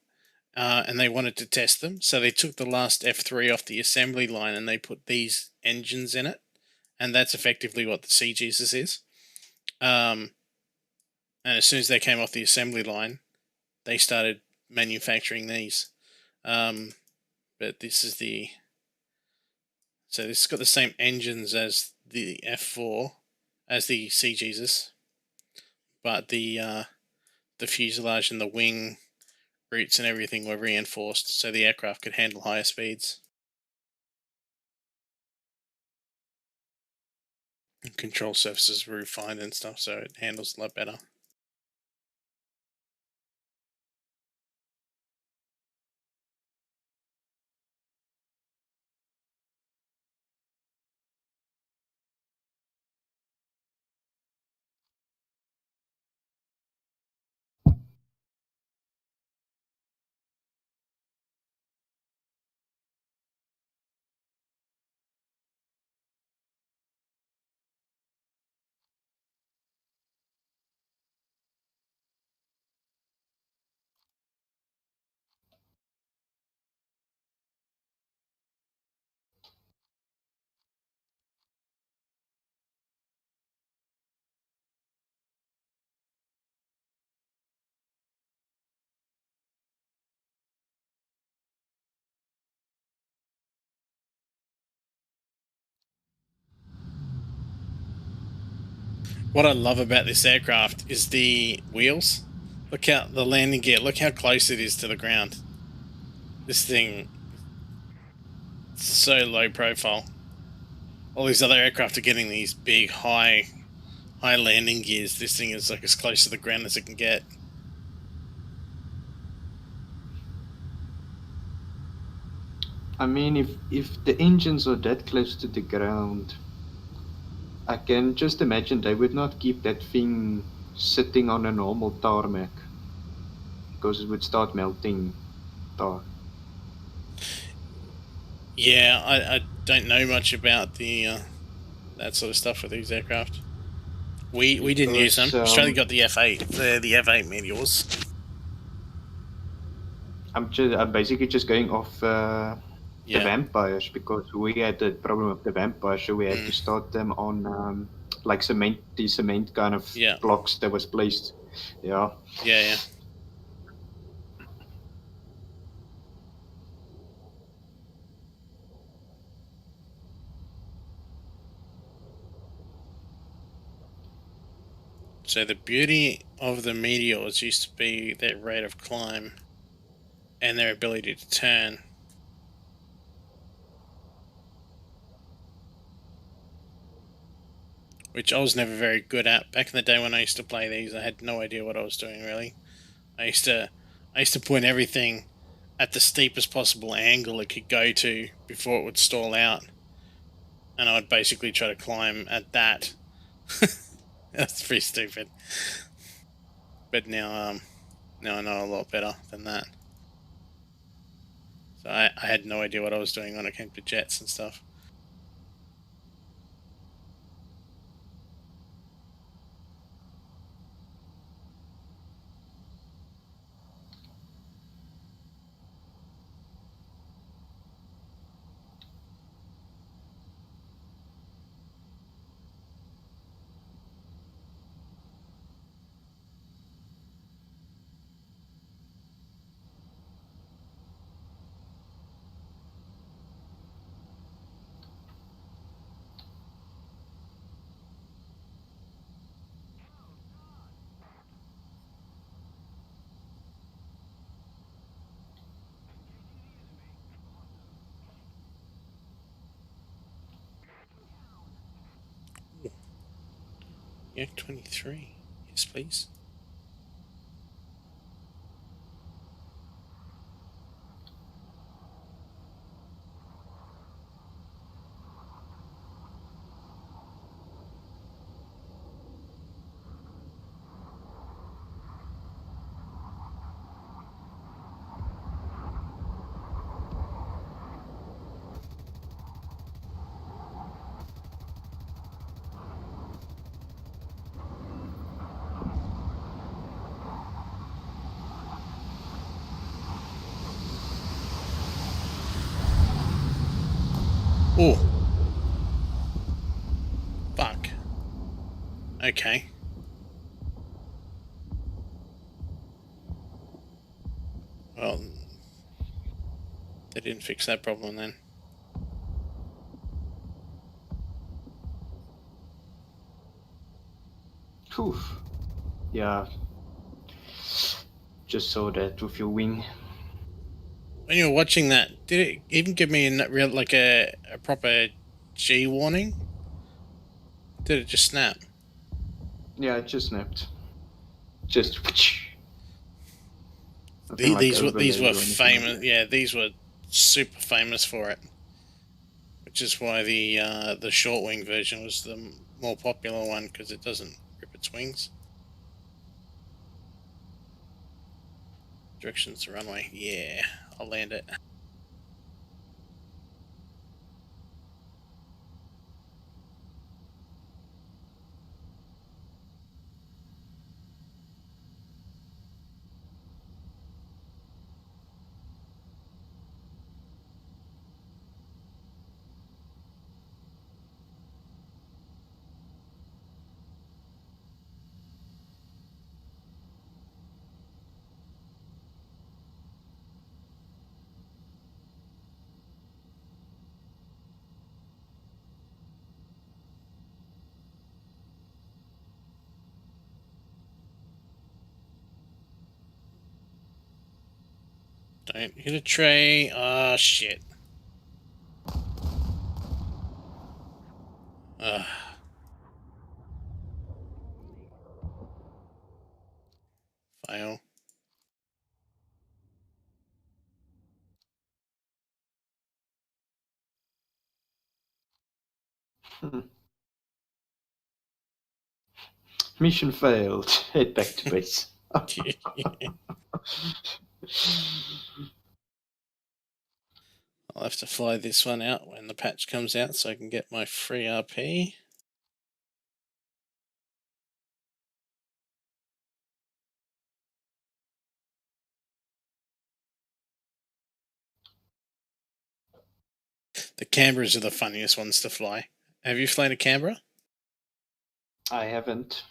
And they wanted to test them. So they took the last F3 off the assembly line, and they put these engines in it. And that's effectively what the Sea Jesus is. And as soon as they came off the assembly line, they started manufacturing these. But this is so this has got the same engines as the F4, as the Sea Jesus, but the fuselage and the wing roots and everything were reinforced so the aircraft could handle higher speeds. And control surfaces were refined and stuff, so it handles a lot better. What I love about this aircraft is the wheels. Look how the landing gear, look how close it is to the ground. This thing is so low profile. All these other aircraft are getting these big, high landing gears. This thing is like as close to the ground as it can get. I mean, if the engines are that close to the ground, I can just imagine they would not keep that thing sitting on a normal tarmac because it would start melting tar. Yeah, I don't know much about the that sort of stuff with these aircraft. We didn't use them. Because Australia got the F8. The F8 Meteors. I'm basically just going off the Yeah. vampires because we had the problem of the vampires, so we had to Mm. start them on like the cement kind of Yeah. blocks that was placed. Yeah. Yeah. Yeah. So the beauty of the Meteors used to be their rate of climb and their ability to turn. Which I was never very good at. Back in the day when I used to play these, I had no idea what I was doing really. I used to point everything at the steepest possible angle it could go to before it would stall out. And I would basically try to climb at that. That's pretty stupid. But now I know a lot better than that. So I had no idea what I was doing when it came to jets and stuff. Yak 23. Yes, please. Oh. Fuck. Okay. Well, they didn't fix that problem then. Phew. Yeah. Just saw that with your wing. When you were watching that, did it even give me a proper G warning? Did it just snap? Yeah, it just snapped. Just nothing like These were overlaid or anything like famous. that. Yeah, these were super famous for it, which is why the short wing version was the more popular one because it doesn't rip its wings. Directions to runway. Yeah, I'll land it. Don't hit a tray. Ah, shit. Fail. Mission failed. Head back to base. I'll have to fly this one out when the patch comes out so I can get my free RP. The Canberras are the funniest ones to fly. Have you flown a Canberra? I haven't.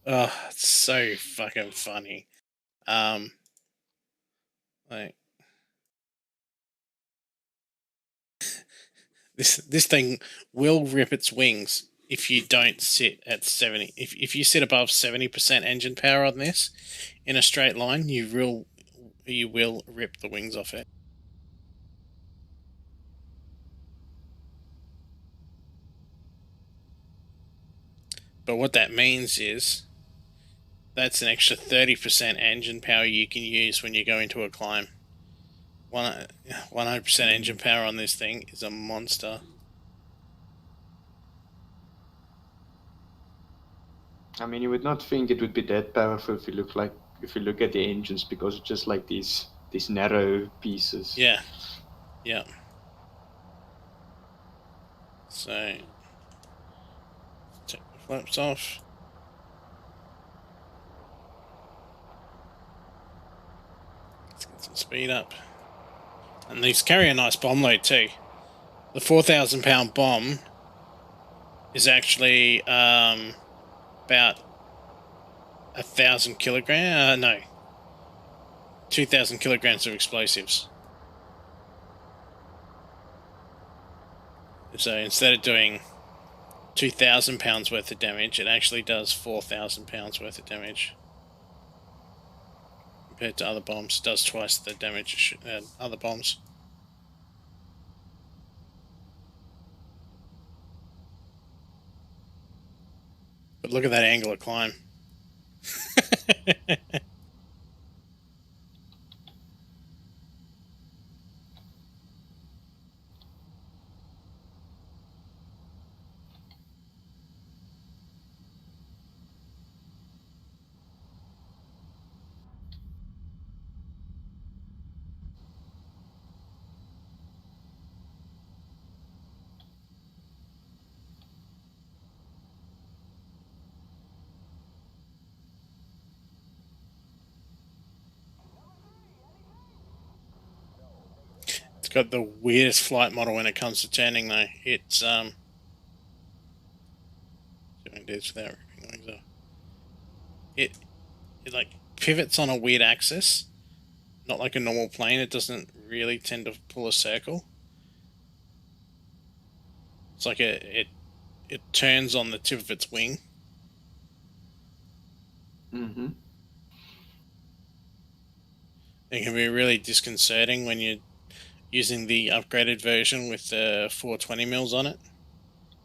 Oh, it's so fucking funny. Like this thing will rip its wings if you don't sit at 70. If you sit above 70% engine power on this in a straight line, you will rip the wings off it. But what that means is that's an extra 30% engine power you can use when you go into a climb. 100% engine power on this thing is a monster. I mean, you would not think it would be that powerful if you look at the engines, because it's just like these narrow pieces. Yeah. Yeah. So take the flaps off. Let's get some speed up. And these carry a nice bomb load too. The 4,000 pound bomb is actually about 1,000 kilograms. No, 2,000 kilograms of explosives. So instead of doing 2,000 pounds worth of damage, it actually does 4,000 pounds worth of damage. Compared to other bombs, it does twice the damage other bombs. But look at that angle of climb. It's got the weirdest flight model when it comes to turning though. It's doing this without ripping wings off. It like pivots on a weird axis, not like a normal plane. It doesn't really tend to pull a circle. It's like it turns on the tip of its wing. Mm-hmm. It can be really disconcerting when you're using the upgraded version with the 420 mils on it,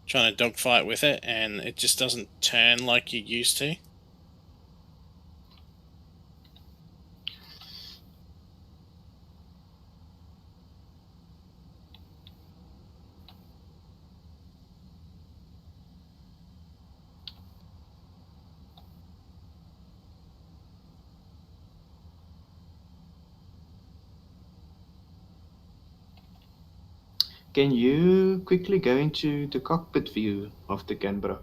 trying to dogfight with it, and it just doesn't turn like you used to. Can you quickly go into the cockpit view of the Canberra?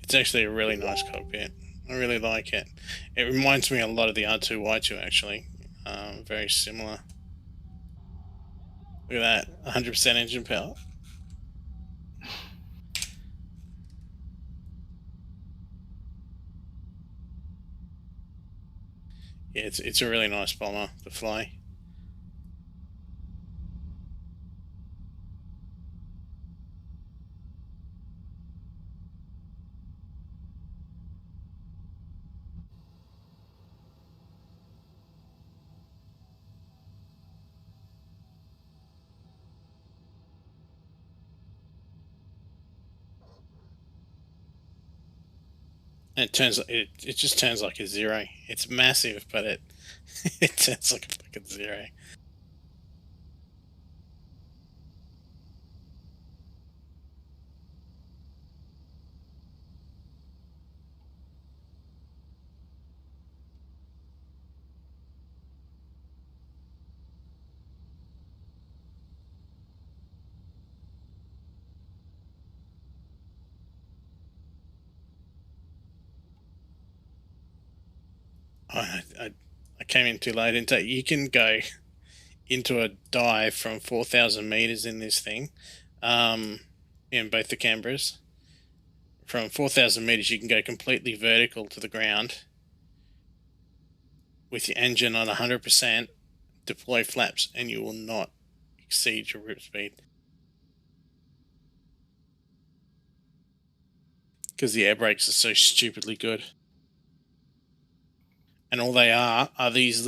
It's actually a really nice cockpit. I really like it. It reminds me a lot of the R2Y2 actually. Very similar. Look at that, 100% engine power. Yeah, it's a really nice bomber to fly. And it just turns like a 0. It's massive, but it it turns like a fucking 0. I came in too late. Into you can go into a dive from 4,000 meters in this thing, in both the Canberras. From 4,000 meters, you can go completely vertical to the ground with your engine on 100%, deploy flaps, and you will not exceed your rip speed. Because the air brakes are so stupidly good. And all they are these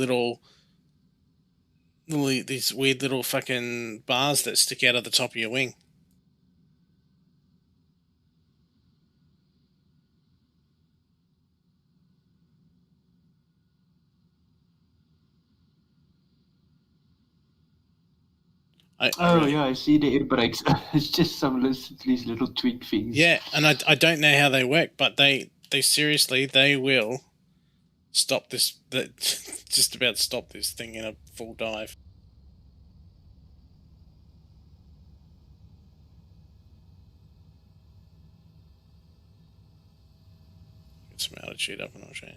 these weird little fucking bars that stick out of the top of your wing. I see the air brakes. It's just these little tweak things. Yeah, and I don't know how they work, but they seriously, they will stop this, just about stop this thing in a full dive. Get some altitude up and I'll show you.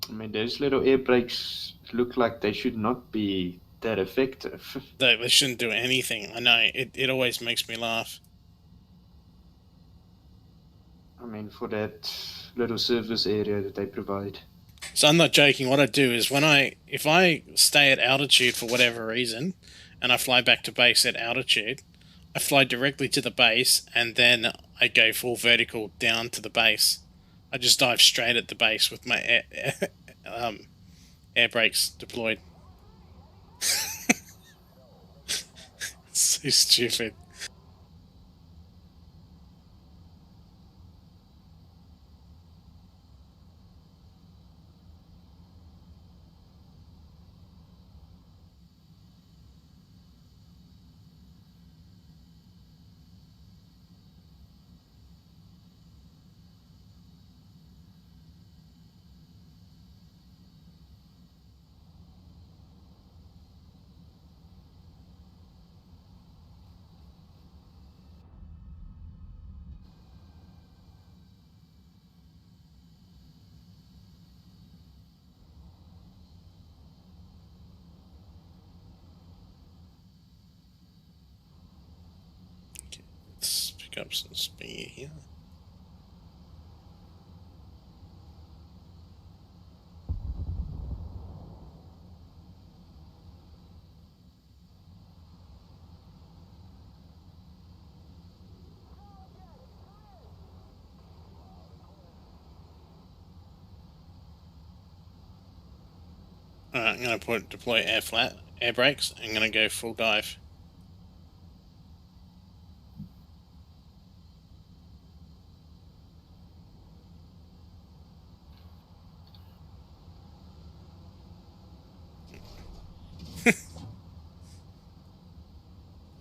I mean, those little air brakes look like they should not be that effective. They shouldn't do anything. I know, it always makes me laugh. I mean, for that little service area that they provide. So I'm not joking. What I do is if I stay at altitude for whatever reason, and I fly back to base at altitude, I fly directly to the base, and then I go full vertical down to the base. I just dive straight at the base with my air brakes deployed. So stupid. Let's pick up some speed here. Alright, I'm going to deploy air brakes. I'm going to go full dive.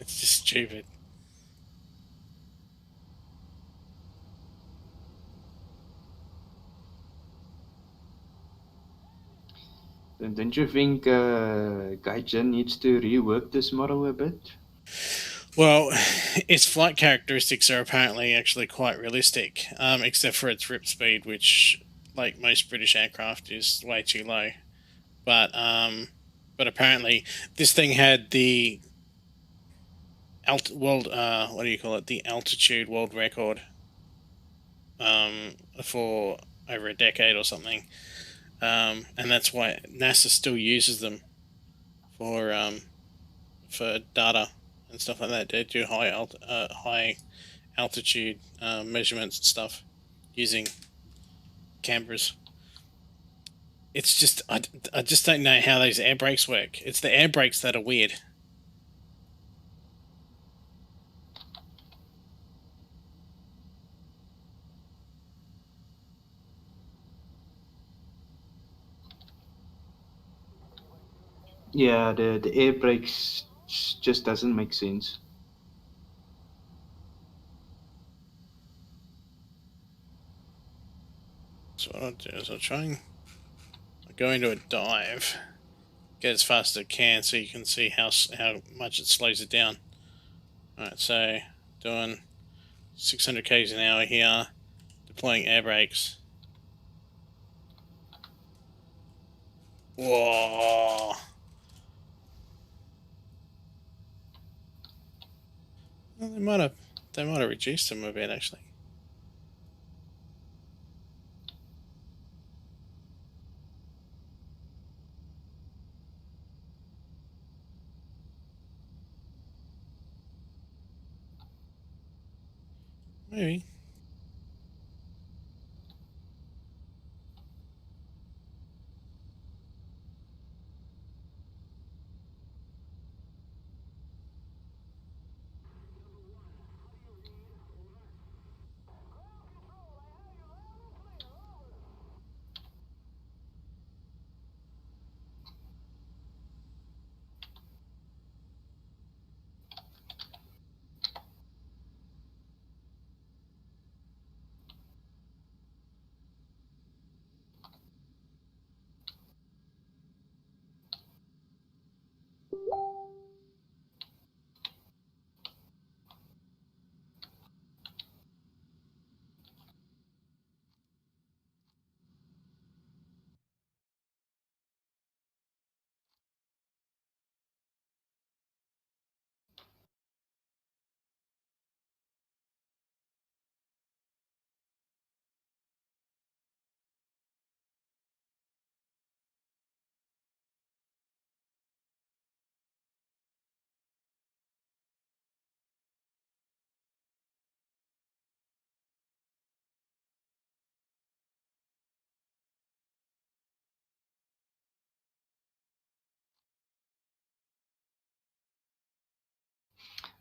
It's just stupid. And don't you think Gaijin needs to rework this model a bit? Well, its flight characteristics are apparently actually quite realistic, except for its rip speed, which, like most British aircraft, is way too low. But apparently this thing had the the altitude world record for over a decade or something, and that's why NASA still uses them for data and stuff like that. They do high altitude measurements and stuff using Canberras. It's just I just don't know how those air brakes work. It's the air brakes that are weird. Yeah, the air brakes just doesn't make sense. So what I'll do is I'll go into a dive, get as fast as I can, so you can see how much it slows it down. All right, so doing 600 k's an hour here, deploying air brakes. Whoa! Well, they might have reduced them a bit actually. Maybe.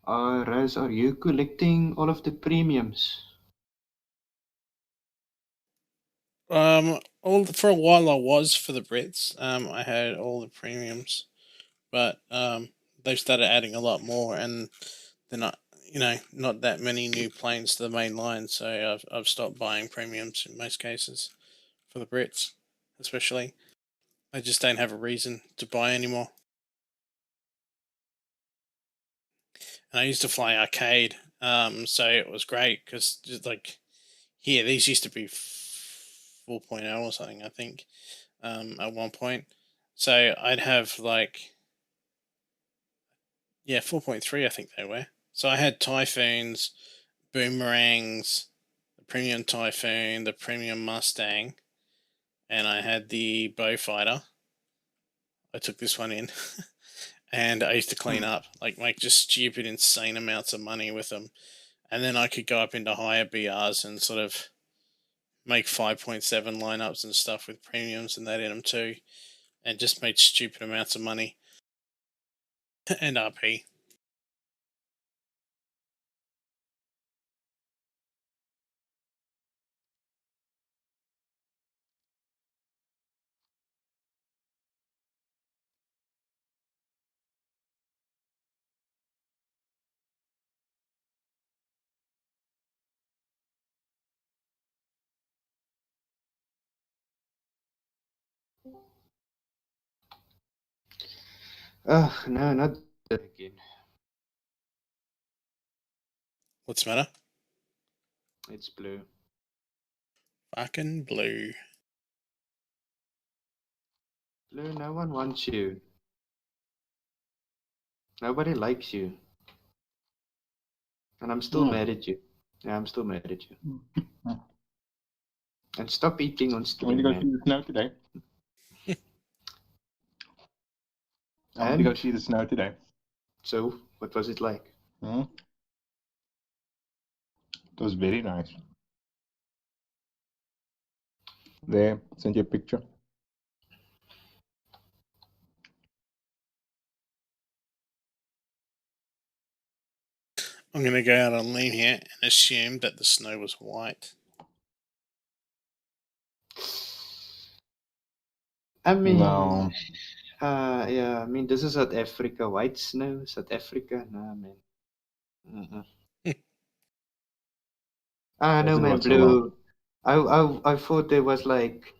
Raz, are you collecting all of the premiums? All for a while I was for the Brits. I had all the premiums, but they've started adding a lot more, and they're not, not that many new planes to the main line. So I've stopped buying premiums in most cases for the Brits, especially. I just don't have a reason to buy anymore. And I used to fly arcade, so it was great because just like here, these used to be 4.0 or something, I think, at one point. So I'd have like, yeah, 4.3, I think they were. So I had Typhoons, Boomerangs, the Premium Typhoon, the Premium Mustang, and I had the Beaufighter. I took this one in. And I used to clean up, like make just stupid, insane amounts of money with them. And then I could go up into higher BRs and sort of make 5.7 lineups and stuff with premiums and that in them too, and just made stupid amounts of money. And RP. Ugh, no, not that again. What's the matter? It's blue. Fucking blue. Blue, no one wants you. Nobody likes you. And I'm still mad at you. Yeah, I'm still mad at you. And stop eating on I'm stream, going to go see man. the snow today. I'm going to go see the snow today. So, what was it like? It was very nice. There, send you a picture. I'm going to go out on a limb here and assume that the snow was white. I mean, No. Yeah, I mean, this is South Africa. White snow, South Africa. Nah, man. Mm-mm. No, Doesn't man, work so well. Blue. I thought there was like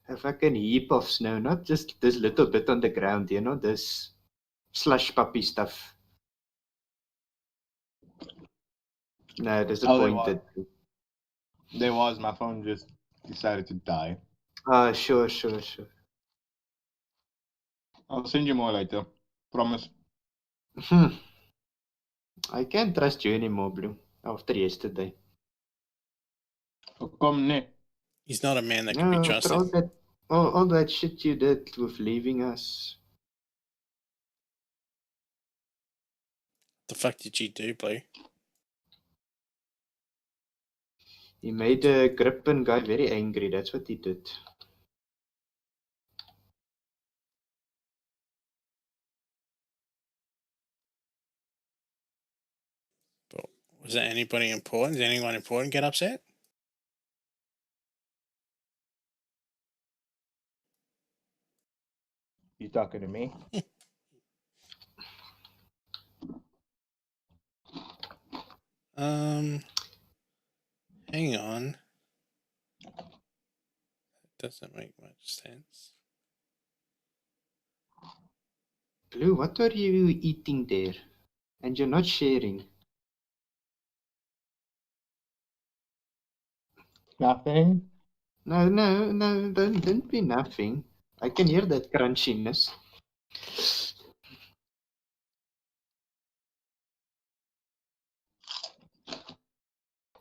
a fucking heap of snow, not just this little bit on the ground, this slush puppy stuff. No, disappointed. There was. My phone just decided to die. Sure. I'll send you more later. Promise. I can't trust you anymore, Blue, after yesterday. Come ne. He's not a man that can be No, after trusted. all that shit you did with leaving us. The fuck did you do, Blue? He made a Gripen guy very angry. That's what he did. But was there anybody important? Did anyone important get upset? You talking to me? Hang on. Doesn't make much sense. Blue, what are you eating there? And you're not sharing. Nothing. No, don't be nothing. I can hear that crunchiness.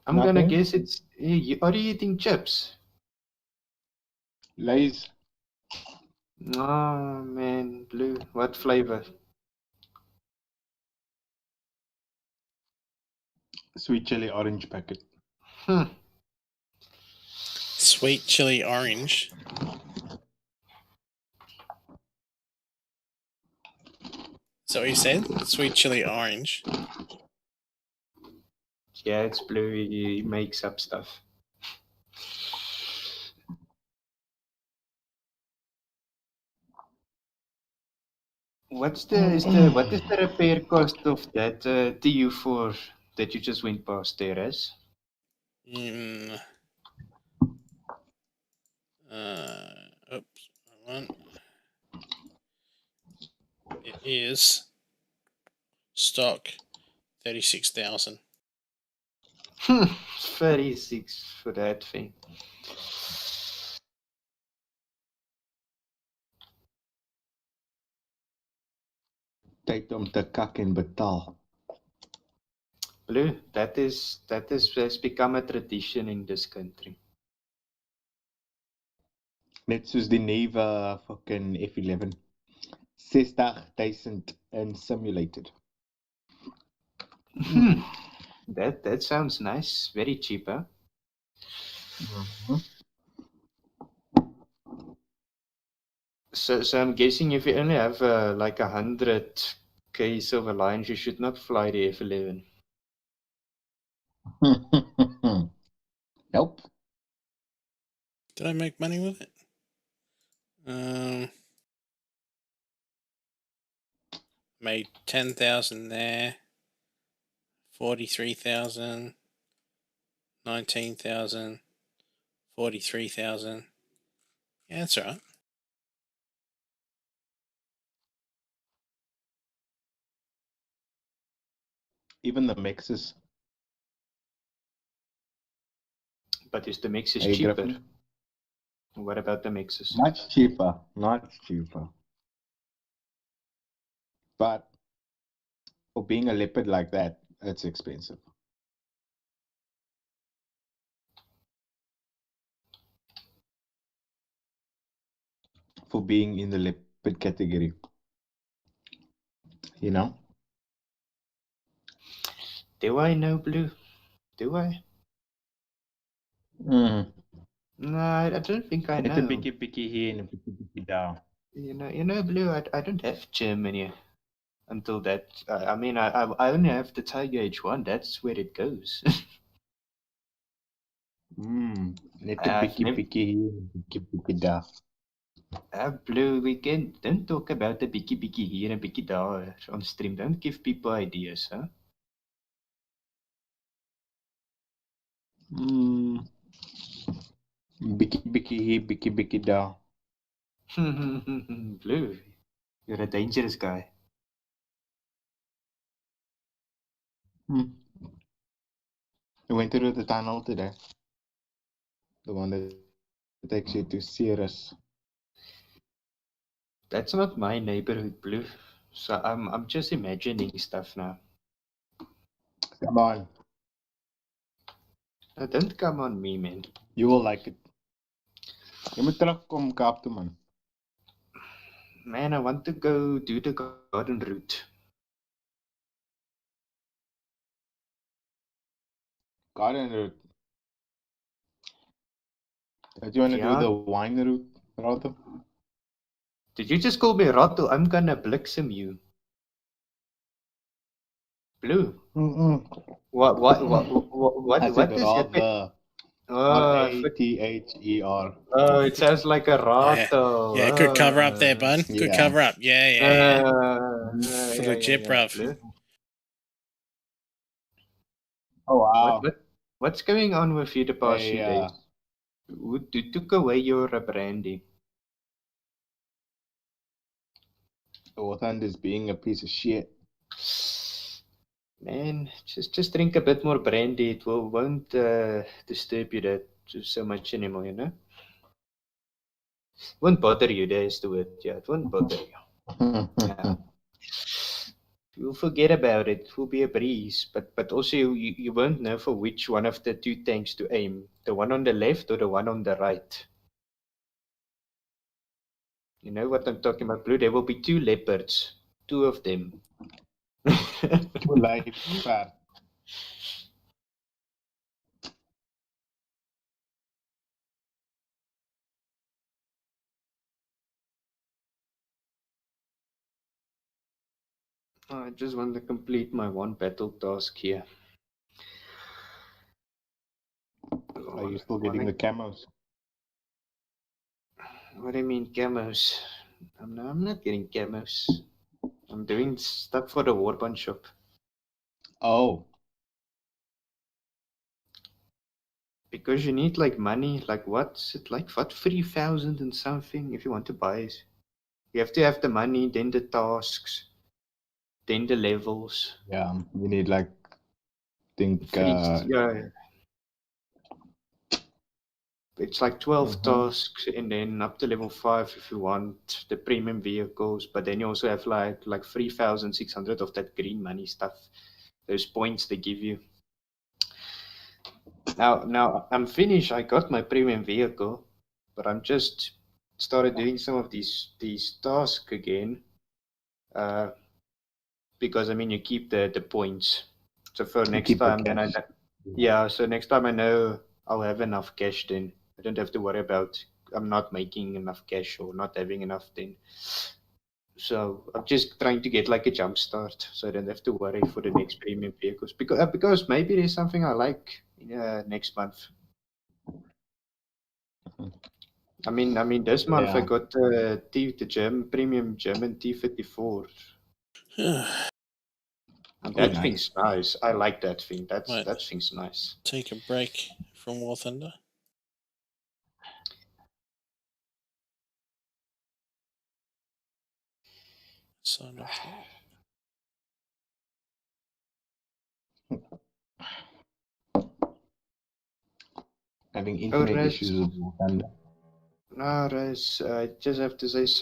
I'm gonna Nothing. guess it's. Are you eating chips? Lays. Oh man, Blue. What flavor? Sweet chili orange packet. Sweet chili orange. Is that what you said? Sweet chili orange. Yeah, it's Blue. He makes up stuff. What is the repair cost of that TU4 that you just went past there, as? Oops, wrong one. It is stock 36,000. 36 for that thing. Tyd om te kak en betaal. Blue, that has become a tradition in this country. Net soos die nuwe fucking F11. 60,000 in simulated. That sounds nice. Very cheap, huh? So I'm guessing if you only have like 100k Silver Lions, you should not fly the F11. Nope. Did I make money with it? Made 10,000 there. 43,000. 19,000. 43,000. Yeah, that's all right. Even the mixes. But is the mixes Hey, cheaper? Griffin. What about the mixes? Much cheaper. But for being a leopard like that, it's expensive. For being in the leopard category. You know? Do I know, Blue? Do I? No, I don't think I Net 'n know. bietjie hier en 'n bietjie daar. You know, Blue. I don't have Germany until that. I mean, I only have the Tiger H1. That's where it goes. Net 'n I've never- bietjie hier en 'n bietjie daar. Blue, we don't talk about the bikkie here and bikkie there on stream. Don't give people ideas, huh? Biki here, biki da. Blue, you're a dangerous guy. I went through the tunnel today. The one that takes you to Ceres. That's not my neighborhood, Blue. So I'm just imagining stuff now. Come on, Now, don't come on me, man. you will like it. Jy moet terugkom Kaap toe, man. Man, I want to go do the garden route. Garden route. Don't you want to Yeah. do the wine route, rather? Did you just call me Ratto? I'm gonna bliksem you. Blue. What I said is your pet? rather. Oh, R-A-T-H-E-R. oh, it sounds like a Ratto. Yeah, good cover up there, bud. Good Yeah. cover up. Yeah. Legit, bruv. Oh, wow. What's going on with you the past few Yeah. days? Who took away your brandy? Orthand is being a piece of shit. Man, just drink a bit more brandy. It won't disturb you that so much anymore, you know? Won't bother you, there's the word. Yeah, it won't bother you. Yeah. You'll forget about it. It will be a breeze. But also you won't know for which one of the two tanks to aim. The one on the left or the one on the right. You know what I'm talking about, Blue? There will be two leopards. Two of them. Too late, Pat. I just want to complete my one battle task here. Are you still getting the camos? What do you mean camos? I'm not getting camos. I'm doing stuff for the Warband shop. Oh. Because you need like money, like what's it like? What 3,000 and something if you want to buy it. You have to have the money, then the tasks, then the levels. Yeah, you need like, Yeah. It's like 12 tasks and then up to level 5 if you want the premium vehicles, but then you also have like 3,600 of that green money stuff. Those points they give you. Now I'm finished. I got my premium vehicle, but I'm just started doing some of these tasks again. Because I mean you keep the points. So for next time, then so next time I know I'll have enough cash. Then I don't have to worry about I'm not making enough cash or not having enough. Then so I'm just trying to get like a jump start, so I don't have to worry for the next premium vehicles. Because maybe there's something I like next month. I mean this month I got the premium German T-54. And that thing's nice. I like that thing. That thing's nice. Take a break from War Thunder. Sign off. Having internet issues with War Thunder. No, Rez, I just have to say sorry.